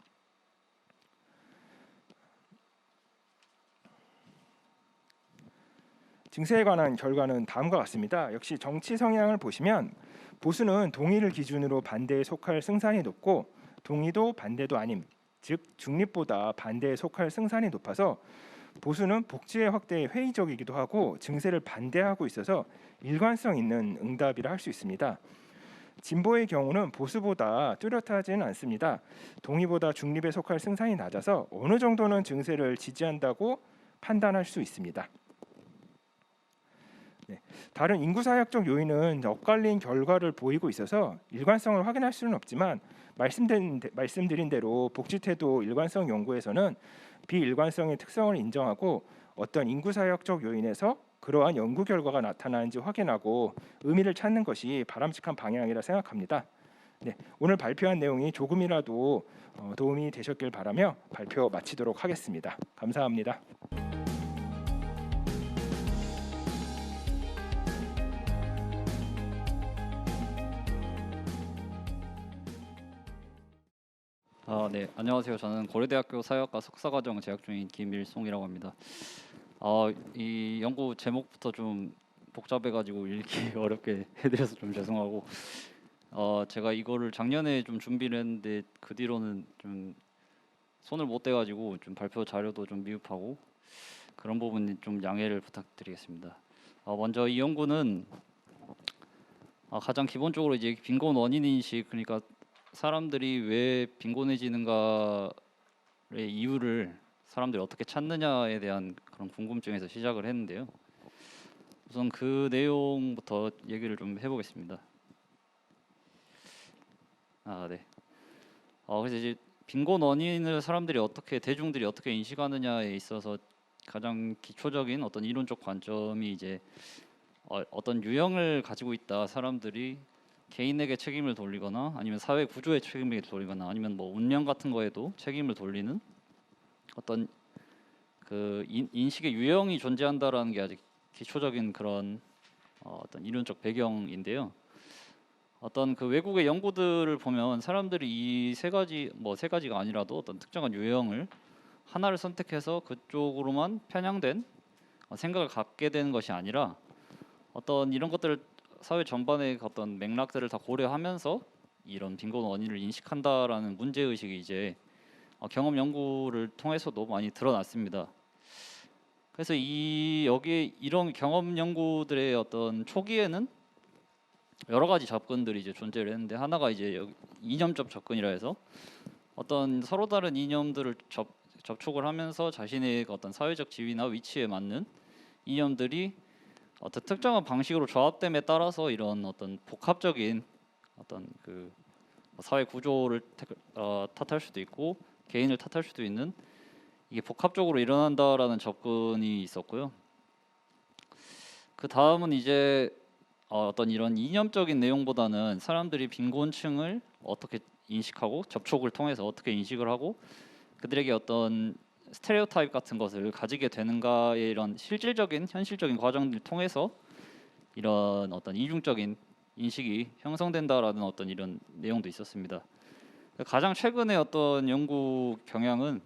증세에 관한 결과는 다음과 같습니다. 역시 정치 성향을 보시면 보수는 동의를 기준으로 반대에 속할 승산이 높고 동의도 반대도 아님, 즉 중립보다 반대에 속할 승산이 높아서 보수는 복지의 확대에 회의적이기도 하고 증세를 반대하고 있어서 일관성 있는 응답이라 할 수 있습니다. 진보의 경우는 보수보다 뚜렷하지는 않습니다. 동의보다 중립에 속할 승산이 낮아서 어느 정도는 증세를 지지한다고 판단할 수 있습니다. 네, 다른 인구사역적 요인은 엇갈린 결과를 보이고 있어서 일관성을 확인할 수는 없지만 말씀드린 대로 복지태도 일관성 연구에서는 비일관성의 특성을 인정하고 어떤 인구사역적 요인에서 그러한 연구 결과가 나타나는지 확인하고 의미를 찾는 것이 바람직한 방향이라 생각합니다. 네, 오늘 발표한 내용이 조금이라도 도움이 되셨길 바라며 발표 마치도록 하겠습니다. 감사합니다. 네, 안녕하세요. 저는 고려대학교 사회학과 석사과정 재학 중인 김일송이라고 합니다. 이 연구 제목부터 좀 복잡해가지고 읽기 어렵게 해드려서 좀 죄송하고, 제가 이거를 작년에 좀 준비를 했는데 그 뒤로는 좀 손을 못 대가지고 좀 발표 자료도 좀 미흡하고 그런 부분이 좀 양해를 부탁드리겠습니다. 먼저 이 연구는 가장 기본적으로 이제 빈곤 원인 인식, 그러니까 사람들이 왜 빈곤해지는가의 이유를 사람들이 어떻게 찾느냐에 대한 그런 궁금증에서 시작을 했는데요. 우선 그 내용부터 얘기를 좀 해보겠습니다. 네. 그래서 이제 빈곤 원인을 사람들이 대중들이 어떻게 인식하느냐에 있어서 가장 기초적인 어떤 이론적 관점이 이제 어떤 유형을 가지고 있다, 사람들이 개인에게 책임을 돌리거나 아니면 사회 구조에 책임을 돌리거나 아니면 뭐 운명 같은 거에도 책임을 돌리는 어떤 그 인식의 유형이 존재한다라는 게 아직 기초적인 그런 어떤 이론적 배경인데요. 어떤 그 외국의 연구들을 보면 사람들이 이 세 가지가 아니라도 어떤 특정한 유형을 하나를 선택해서 그쪽으로만 편향된 생각을 갖게 되는 것이 아니라 어떤 이런 것들을 사회 전반의 어떤 맥락들을 다 고려하면서 이런 빈곤 원인을 인식한다라는 문제 의식이 이제 경험 연구를 통해서도 많이 드러났습니다. 그래서 여기에 이런 경험 연구들의 어떤 초기에는 여러 가지 접근들이 이제 존재를 했는데, 하나가 이제 이념적 접근이라 해서 어떤 서로 다른 이념들을 접촉을 하면서 자신의 어떤 사회적 지위나 위치에 맞는 이념들이 어떤 특정한 방식으로 조합됨에 따라서 이런 어떤 복합적인 어떤 그 사회 구조를 탓할 수도 있고 개인을 탓할 수도 있는, 이게 복합적으로 일어난다라는 접근이 있었고요. 그 다음은 이제 어떤 이런 이념적인 내용보다는 사람들이 빈곤층을 어떻게 인식하고 접촉을 통해서 어떻게 인식을 하고 그들에게 어떤 스테레오타입 같은 것을 가지게 되는가의 이런 실질적인 현실적인 과정을 통해서 이런 어떤 이중적인 인식이 형성된다라는 어떤 이런 내용도 있었습니다. 가장 최근의 어떤 연구 경향은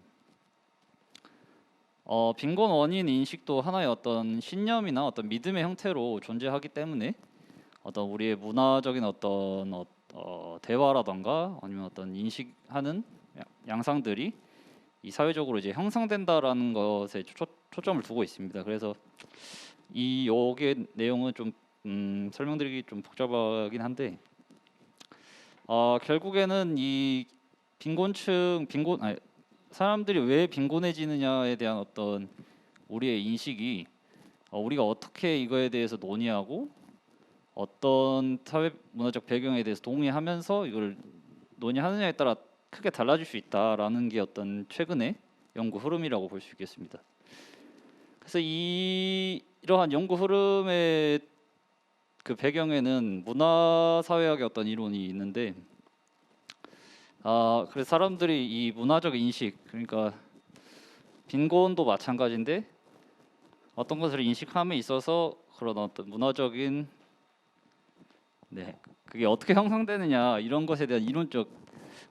빈곤 원인 인식도 하나의 어떤 신념이나 어떤 믿음의 형태로 존재하기 때문에 어떤 우리의 문화적인 어떤 대화라던가 아니면 어떤 인식하는 양상들이 이 사회적으로 이제 형성된다라는 것에 초점을 두고 있습니다. 그래서 여기의 내용은 좀 설명드리기 좀 복잡하긴 한데, 결국에는 이 사람들이 왜 빈곤해지느냐에 대한 어떤 우리의 인식이 우리가 어떻게 이거에 대해서 논의하고 어떤 사회 문화적 배경에 대해서 동의하면서 이걸 논의하느냐에 따라 크게 달라질 수 있다라는 게 어떤 최근의 연구 흐름이라고 볼 수 있겠습니다. 그래서 이러한 연구 흐름의 그 배경에는 문화사회학의 어떤 이론이 있는데, 그래서 사람들이 이 문화적 인식, 그러니까 빈곤도 마찬가지인데 어떤 것을 인식함에 있어서 그런 어떤 문화적인 그게 어떻게 형성되느냐 이런 것에 대한 이론적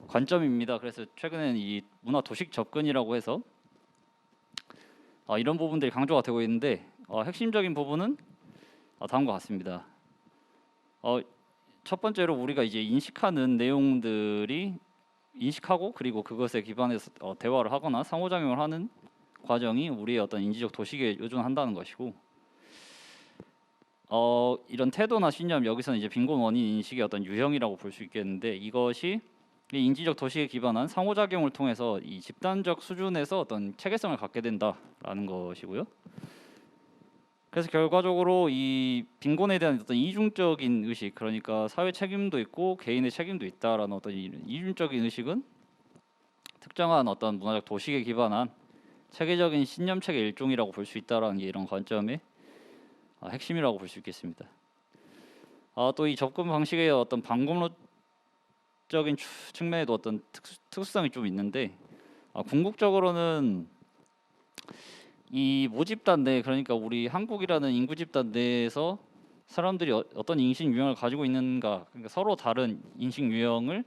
관점입니다. 그래서 최근에는 이 문화 도식 접근이라고 해서 이런 부분들이 강조가 되고 있는데, 핵심적인 부분은 다음과 같습니다. 첫 번째로 우리가 이제 인식하는 내용들이 인식하고 그리고 그것에 기반해서 대화를 하거나 상호작용을 하는 과정이 우리의 어떤 인지적 도식에 의존한다는 것이고, 이런 태도나 신념, 여기서는 이제 빈곤 원인 인식의 어떤 유형이라고 볼 수 있겠는데, 이것이 이 인지적 도식에 기반한 상호작용을 통해서 이 집단적 수준에서 어떤 체계성을 갖게 된다라는 것이고요. 그래서 결과적으로 이 빈곤에 대한 어떤 이중적인 의식, 그러니까 사회 책임도 있고 개인의 책임도 있다라는 어떤 이중적인 의식은 특정한 어떤 문화적 도식에 기반한 체계적인 신념체계 일종이라고 볼 수 있다라는 게 이런 관점의 핵심이라고 볼 수 있겠습니다. 또 이 접근 방식의 어떤 방법론적인 측면에도 어떤 특수성이 좀 있는데, 궁극적으로는 이 모집단 내, 그러니까 우리 한국이라는 인구 집단 내에서 사람들이 어떤 인식 유형을 가지고 있는가, 그러니까 서로 다른 인식 유형을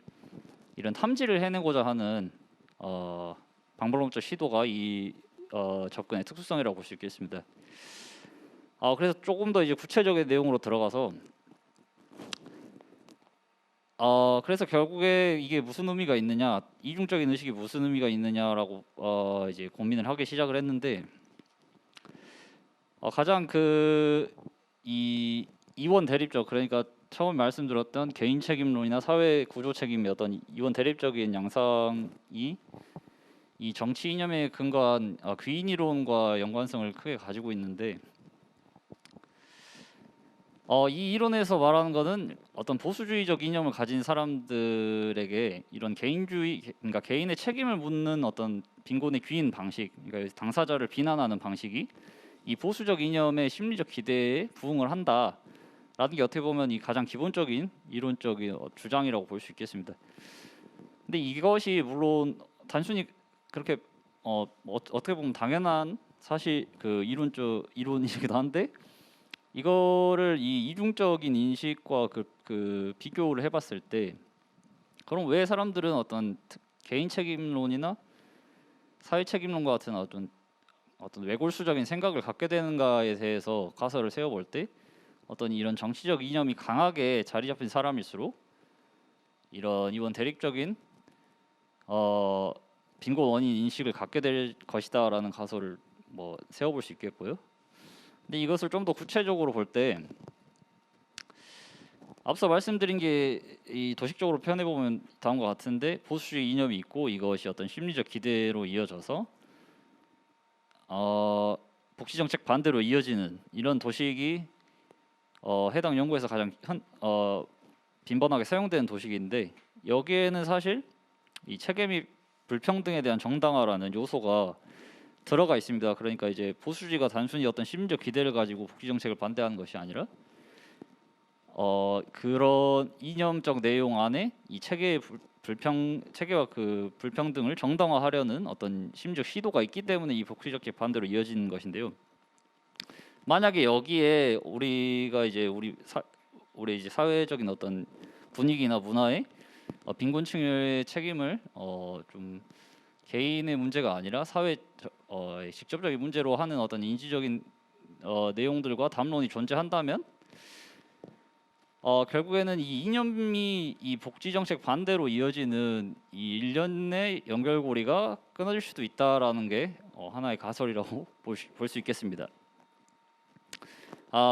이런 탐지를 해내고자 하는 방법론적 시도가 이 접근의 특수성이라고 볼 수 있겠습니다. 그래서 조금 더 이제 구체적인 내용으로 들어가서, 그래서 결국에 이게 무슨 의미가 있느냐, 이중적인 의식이 무슨 의미가 있느냐라고 이제 고민을 하기 시작을 했는데, 가장 이 이원 대립적, 그러니까 처음 말씀드렸던 개인 책임론이나 사회 구조 책임의 어떤 이원 대립적인 양상이 이 정치 이념에 근거한 귀인 이론과 연관성을 크게 가지고 있는데, 이 이론에서 말하는 것은 어떤 보수주의적 이념을 가진 사람들에게 이런 개인주의, 그러니까 개인의 책임을 묻는 어떤 빈곤의 귀인 방식, 그러니까 당사자를 비난하는 방식이 이 보수적 이념의 심리적 기대에 부응을 한다라는 게 어떻게 보면 이 가장 기본적인 이론적인 주장이라고 볼 수 있겠습니다. 근데 이것이 물론 단순히 그렇게 어떻게 보면 당연한 사실 이론이기도 한데, 이거를 이 이중적인 인식과 그 비교를 해봤을 때, 그럼 왜 사람들은 어떤 개인 책임론이나 사회 책임론과 같은 어떤 외골수적인 생각을 갖게 되는가에 대해서 가설을 세워볼 때, 어떤 이런 정치적 이념이 강하게 자리 잡힌 사람일수록 이런 이원 대립적인 빈곤 원인 인식을 갖게 될 것이다라는 가설을 세워볼 수 있겠고요. 근데 이것을 좀 더 구체적으로 볼 때, 앞서 말씀드린 게 이 도식적으로 표현해 보면 다음과 같은데, 보수주의 이념이 있고 이것이 어떤 심리적 기대로 이어져서 복지 정책 반대로 이어지는 이런 도식이 해당 연구에서 가장 빈번하게 사용되는 도식인데, 여기에는 사실 이 체계 및 불평등에 대한 정당화라는 요소가 들어가 있습니다. 그러니까 이제 보수주의가 단순히 어떤 심리적 기대를 가지고 복지 정책을 반대하는 것이 아니라 그런 이념적 내용 안에 이 체계와 그 불평등을 정당화하려는 어떤 심리적 시도가 있기 때문에 이 복지 정책 반대로 이어지는 것인데요. 만약에 여기에 우리가 이제 우리 이제 사회적인 어떤 분위기나 문화에 빈곤층의 책임을 좀 개인의 문제가 아니라 사회 직접적인 문제로 하는 어떤 인지적인 내용들과 담론이 존재한다면, 결국에는 이 이념이 이 복지 정책 반대로 이어지는 이 일련의 연결고리가 끊어질 수도 있다라는 게 하나의 가설이라고 볼 수 있겠습니다.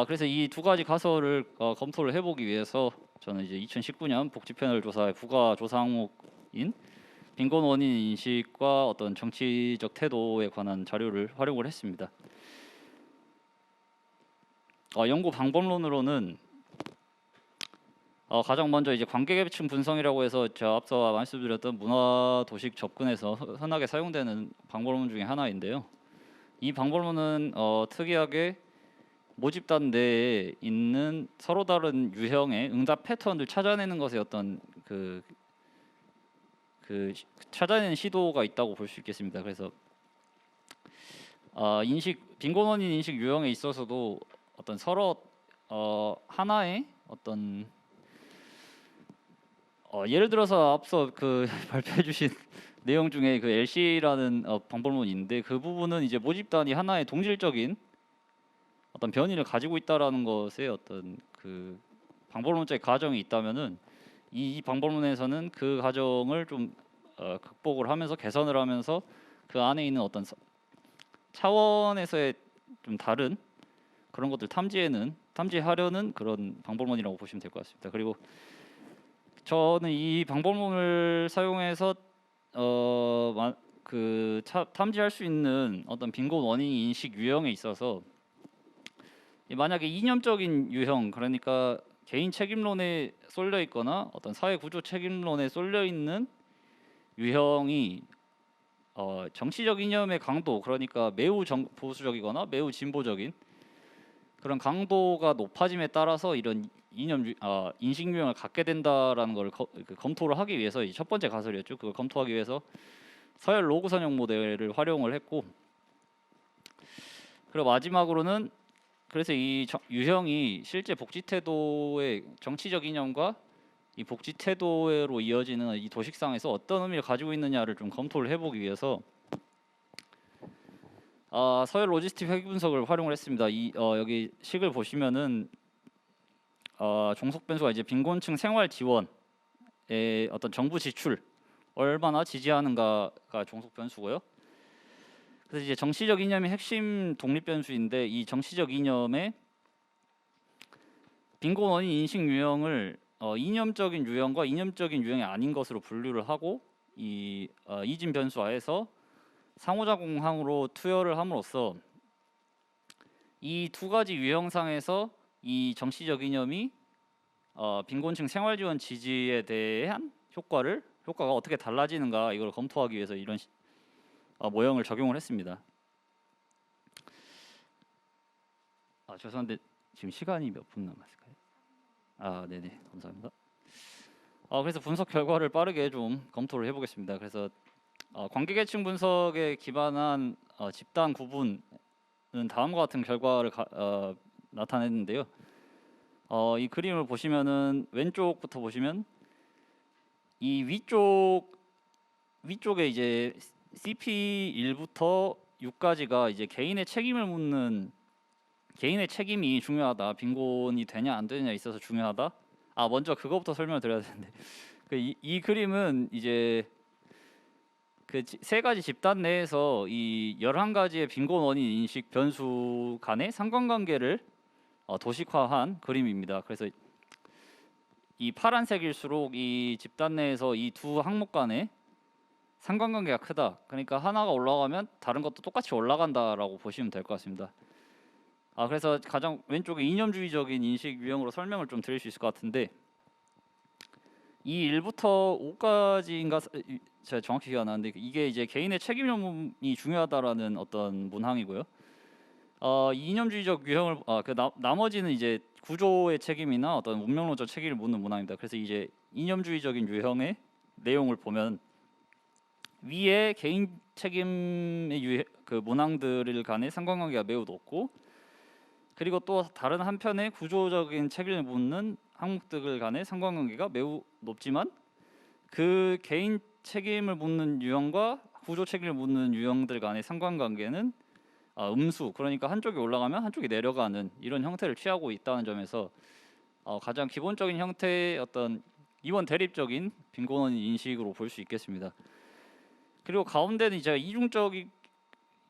그래서 이 두 가지 가설을 검토를 해보기 위해서 저는 이제 2019년 복지패널 조사의 부가 조사 항목인 빈곤 원인 인식과 어떤 정치적 태도에 관한 자료를 활용을 했습니다. 연구 방법론으로는 가장 먼저 이제 관계계층 분석이라고 해서 제가 앞서 말씀드렸던 문화 도식 접근에서 흔하게 사용되는 방법론 중에 하나인데요. 이 방법론은 특이하게 모집단 내에 있는 서로 다른 유형의 응답 패턴을 찾아내는 것에 어떤 찾아내는 시도가 있다고 볼 수 있겠습니다. 그래서 빈곤 원인 인식 유형에 있어서도 어떤 서로 하나의 어떤 예를 들어서 앞서 발표해 주신 내용 중에 LC라는 방법론이 있는데, 그 부분은 이제 모집단이 하나의 동질적인 어떤 변이를 가지고 있다라는 것의 어떤 방법론적인 가정이 있다면은 이 방법론에서는 그 가정을 좀 극복을 하면서 개선을 하면서 그 안에 있는 어떤 차원에서의 좀 다른 그런 것들 탐지하려는 그런 방법론이라고 보시면 될 것 같습니다. 그리고 저는 이 방법론을 사용해서 탐지할 수 있는 어떤 빈곤 원인 인식 유형에 있어서 만약에 이념적인 유형, 그러니까 개인 책임론에 쏠려 있거나 어떤 사회 구조 책임론에 쏠려 있는 유형이 정치적 이념의 강도, 그러니까 매우 보수적이거나 매우 진보적인 그런 강도가 높아짐에 따라서 이런 인식 유형을 갖게 된다라는 걸 검토를 하기 위해서 첫 번째 가설이었죠. 그걸 검토하기 위해서 서열 로그 선형 모델을 활용을 했고, 그리고 마지막으로는 그래서 이 유형이 실제 복지 태도의 정치적 이념과 이 복지 태도로 이어지는 이 도식상에서 어떤 의미를 가지고 있느냐를 좀 검토를 해보기 위해서 서열 로지스틱 회귀 분석을 활용을 했습니다. 여기 식을 보시면은 종속 변수가 이제 빈곤층 생활 지원의 어떤 정부 지출 얼마나 지지하는가가 종속 변수고요. 그래서 이제 정치적 이념이 핵심 독립 변수인데, 이 정치적 이념의 빈곤 원인 인식 유형을 이념적인 유형과 이념적인 유형이 아닌 것으로 분류를 하고 이진 변수 하에서 상호작용항으로 투여를 함으로써 이 두 가지 유형상에서 이 정치적 이념이 빈곤층 생활지원 지지에 대한 효과가 어떻게 달라지는가, 이걸 검토하기 위해서 이런 모형을 적용을 했습니다. 죄송한데 지금 시간이 몇 분 남았을까요? 네네, 감사합니다. 그래서 분석 결과를 빠르게 좀 검토를 해보겠습니다. 그래서 관계계층 분석에 기반한 집단 구분은 다음과 같은 결과를 나타냈는데요. 이 그림을 보시면은 왼쪽부터 보시면 이 위쪽에 이제 CP1부터 6까지가 이제 개인의 책임이 중요하다, 빈곤이 되냐 안 되냐에 있어서 중요하다. 먼저 그거부터 설명을 드려야 되는데, 이 그림은 이제 그 세 가지 집단 내에서 이 11가지의 빈곤 원인 인식 변수 간의 상관관계를 도식화한 그림입니다. 그래서 이 파란색일수록 이 집단 내에서 이 두 항목 간의 상관관계가 크다. 그러니까 하나가 올라가면 다른 것도 똑같이 올라간다라고 보시면 될 것 같습니다. 그래서 가장 왼쪽에 이념주의적인 인식 유형으로 설명을 좀 드릴 수 있을 것 같은데, 이 1부터 5까지인가 제가 정확히 기억 안 나는데, 이게 이제 개인의 책임이 중요하다라는 어떤 문항이고요. 이념주의적 유형을 나머지는 이제 구조의 책임이나 어떤 운명론적 책임을 묻는 문항입니다. 그래서 이제 이념주의적인 유형의 내용을 보면 위에 개인 책임의 그 문항들 간의 상관관계가 매우 높고, 그리고 또 다른 한편에 구조적인 책임을 묻는 항목들 간의 상관관계가 매우 높지만, 그 개인 책임을 묻는 유형과 구조 책임을 묻는 유형들 간의 상관관계는 음수, 그러니까 한쪽이 올라가면 한쪽이 내려가는 이런 형태를 취하고 있다는 점에서 가장 기본적인 형태의 어떤 이원 대립적인 빈곤 원인 인식으로 볼 수 있겠습니다. 그리고 가운데는 제가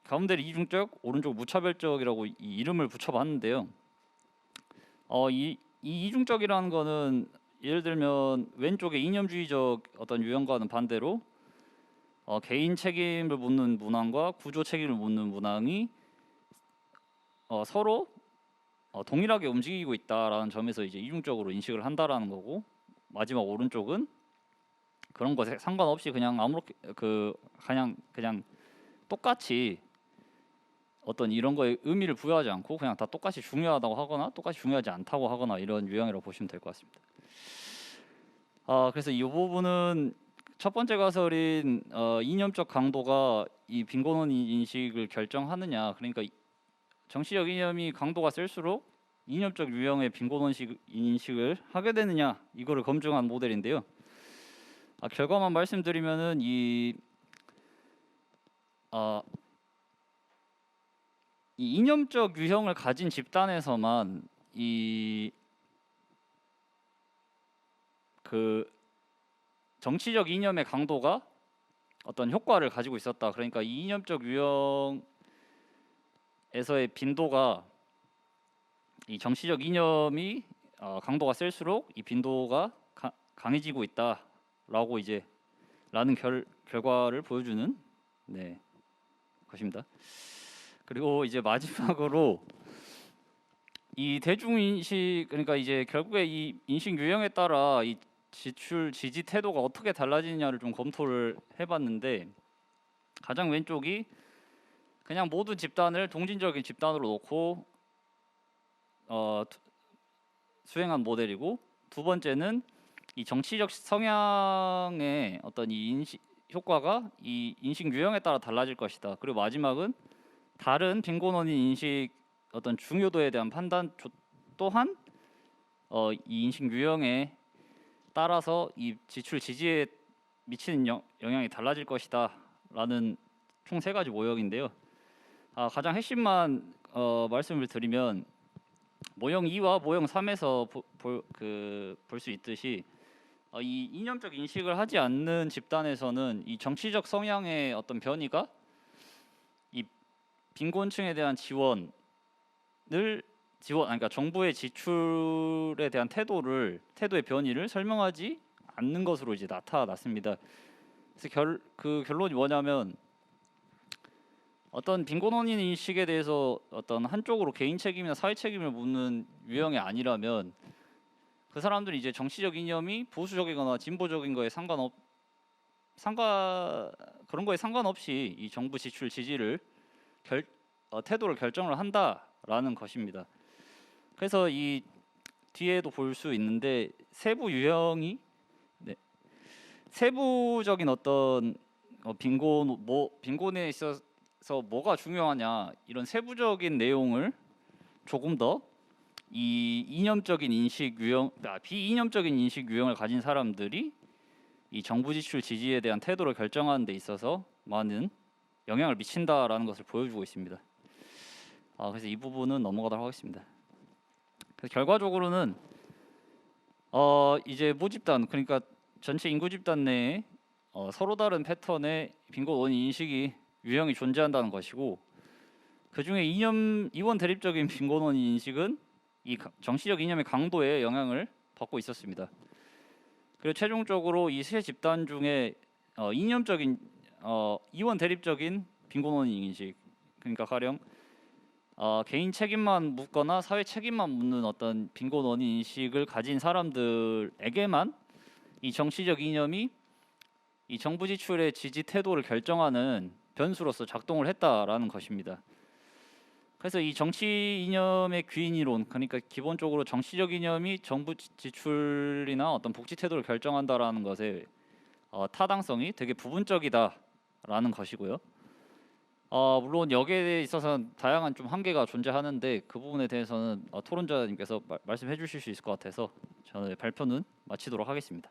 가운데를 이중적, 오른쪽 무차별적이라고 이 이름을 붙여봤는데요. 이 이중적이라는 거는 예를 들면 왼쪽에 이념주의적 어떤 유형과는 반대로 개인 책임을 묻는 문항과 구조 책임을 묻는 문항이 서로 동일하게 움직이고 있다라는 점에서 이제 이중적으로 인식을 한다라는 거고, 마지막 오른쪽은 그런 것에 상관없이 그냥 그냥 똑같이 어떤 이런 거에 의미를 부여하지 않고 그냥 다 똑같이 중요하다고 하거나 똑같이 중요하지 않다고 하거나 이런 유형이라고 보시면 될 것 같습니다. 그래서 이 부분은 첫 번째 가설인 이념적 강도가 이 빈곤 원인 인식을 결정하느냐, 그러니까 정치적 이념이 강도가 셀수록 이념적 유형의 빈곤 원인 인식을 하게 되느냐, 이거를 검증한 모델인데요. 결과만 말씀드리면은 이 이념적 유형을 가진 집단에서만 이 그 정치적 이념의 강도가 어떤 효과를 가지고 있었다. 그러니까 이 이념적 유형에서의 빈도가 이 정치적 이념이 강도가 셀수록 이 빈도가 강해지고 있다라고 이제 라는 결과를 보여주는 네, 것입니다. 그리고 이제 마지막으로 이 대중인식 그러니까 이제 결국에 이 인식 유형에 따라 이 지출 지지 태도가 어떻게 달라지느냐를 좀 검토를 해봤는데 가장 왼쪽이 그냥 모든 집단을 동진적인 집단으로 놓고 수행한 모델이고 두 번째는 이 정치적 성향의 어떤 이 인식 효과가 이 인식 유형에 따라 달라질 것이다. 그리고 마지막은 다른 빈곤원인 인식 어떤 중요도에 대한 판단 또한 이 인식 유형에 따라서 이 지출 지지에 미치는 영향이 달라질 것이다라는 총 3가지 모형인데요. 가장 핵심만 말씀을 드리면 모형 2와 모형 3에서 볼 수 있듯이 이 이념적 인식을 하지 않는 집단에서는 이 정치적 성향의 어떤 변이가 이 빈곤층에 대한 그러니까 정부의 지출에 대한 태도의 변이를 설명하지 않는 것으로 이제 나타났습니다. 그래서 그 결론이 뭐냐면 어떤 빈곤원인 인식에 대해서 어떤 한쪽으로 개인 책임이나 사회 책임을 묻는 유형이 아니라면 그 사람들이 이제 정치적 이념이 보수적이거나 진보적인 거에 그런 거에 상관없이 이 정부 지출 지지를 태도를 결정을 한다라는 것입니다. 그래서 이 뒤에도 볼 수 있는데 세부 유형이 세부적인 어떤 빈곤에 있어서 뭐가 중요하냐 이런 세부적인 내용을 조금 더 이 이념적인 인식 유형, 비이념적인 인식 유형을 가진 사람들이 이 정부 지출 지지에 대한 태도를 결정하는 데 있어서 많은 영향을 미친다라는 것을 보여주고 있습니다. 그래서 이 부분은 넘어가도록 하겠습니다. 그래서 결과적으로는 이제 모집단 그러니까 전체 인구 집단 내에 서로 다른 패턴의 빈곤 원인 인식이 유형이 존재한다는 것이고 그 중에 이원 대립적인 빈곤 원인 인식은 이 정치적 이념의 강도에 영향을 받고 있었습니다. 그리고 최종적으로 이 세 집단 중에 이념적인 이원 대립적인 빈곤 원인 인식 그러니까 가령 개인 책임만 묻거나 사회 책임만 묻는 어떤 빈곤 원인 인식을 가진 사람들에게만 이 정치적 이념이 이 정부 지출의 지지 태도를 결정하는 변수로서 작동을 했다라는 것입니다. 그래서 이 정치 이념의 귀인 이론 그러니까 기본적으로 정치적 이념이 정부 지출이나 어떤 복지 태도를 결정한다라는 것의 타당성이 되게 부분적이다라는 것이고요. 물론 여기에 있어서는 다양한 좀 한계가 존재하는데 그 부분에 대해서는 토론자님께서 말씀해 주실 수 있을 것 같아서 저는 발표는 마치도록 하겠습니다.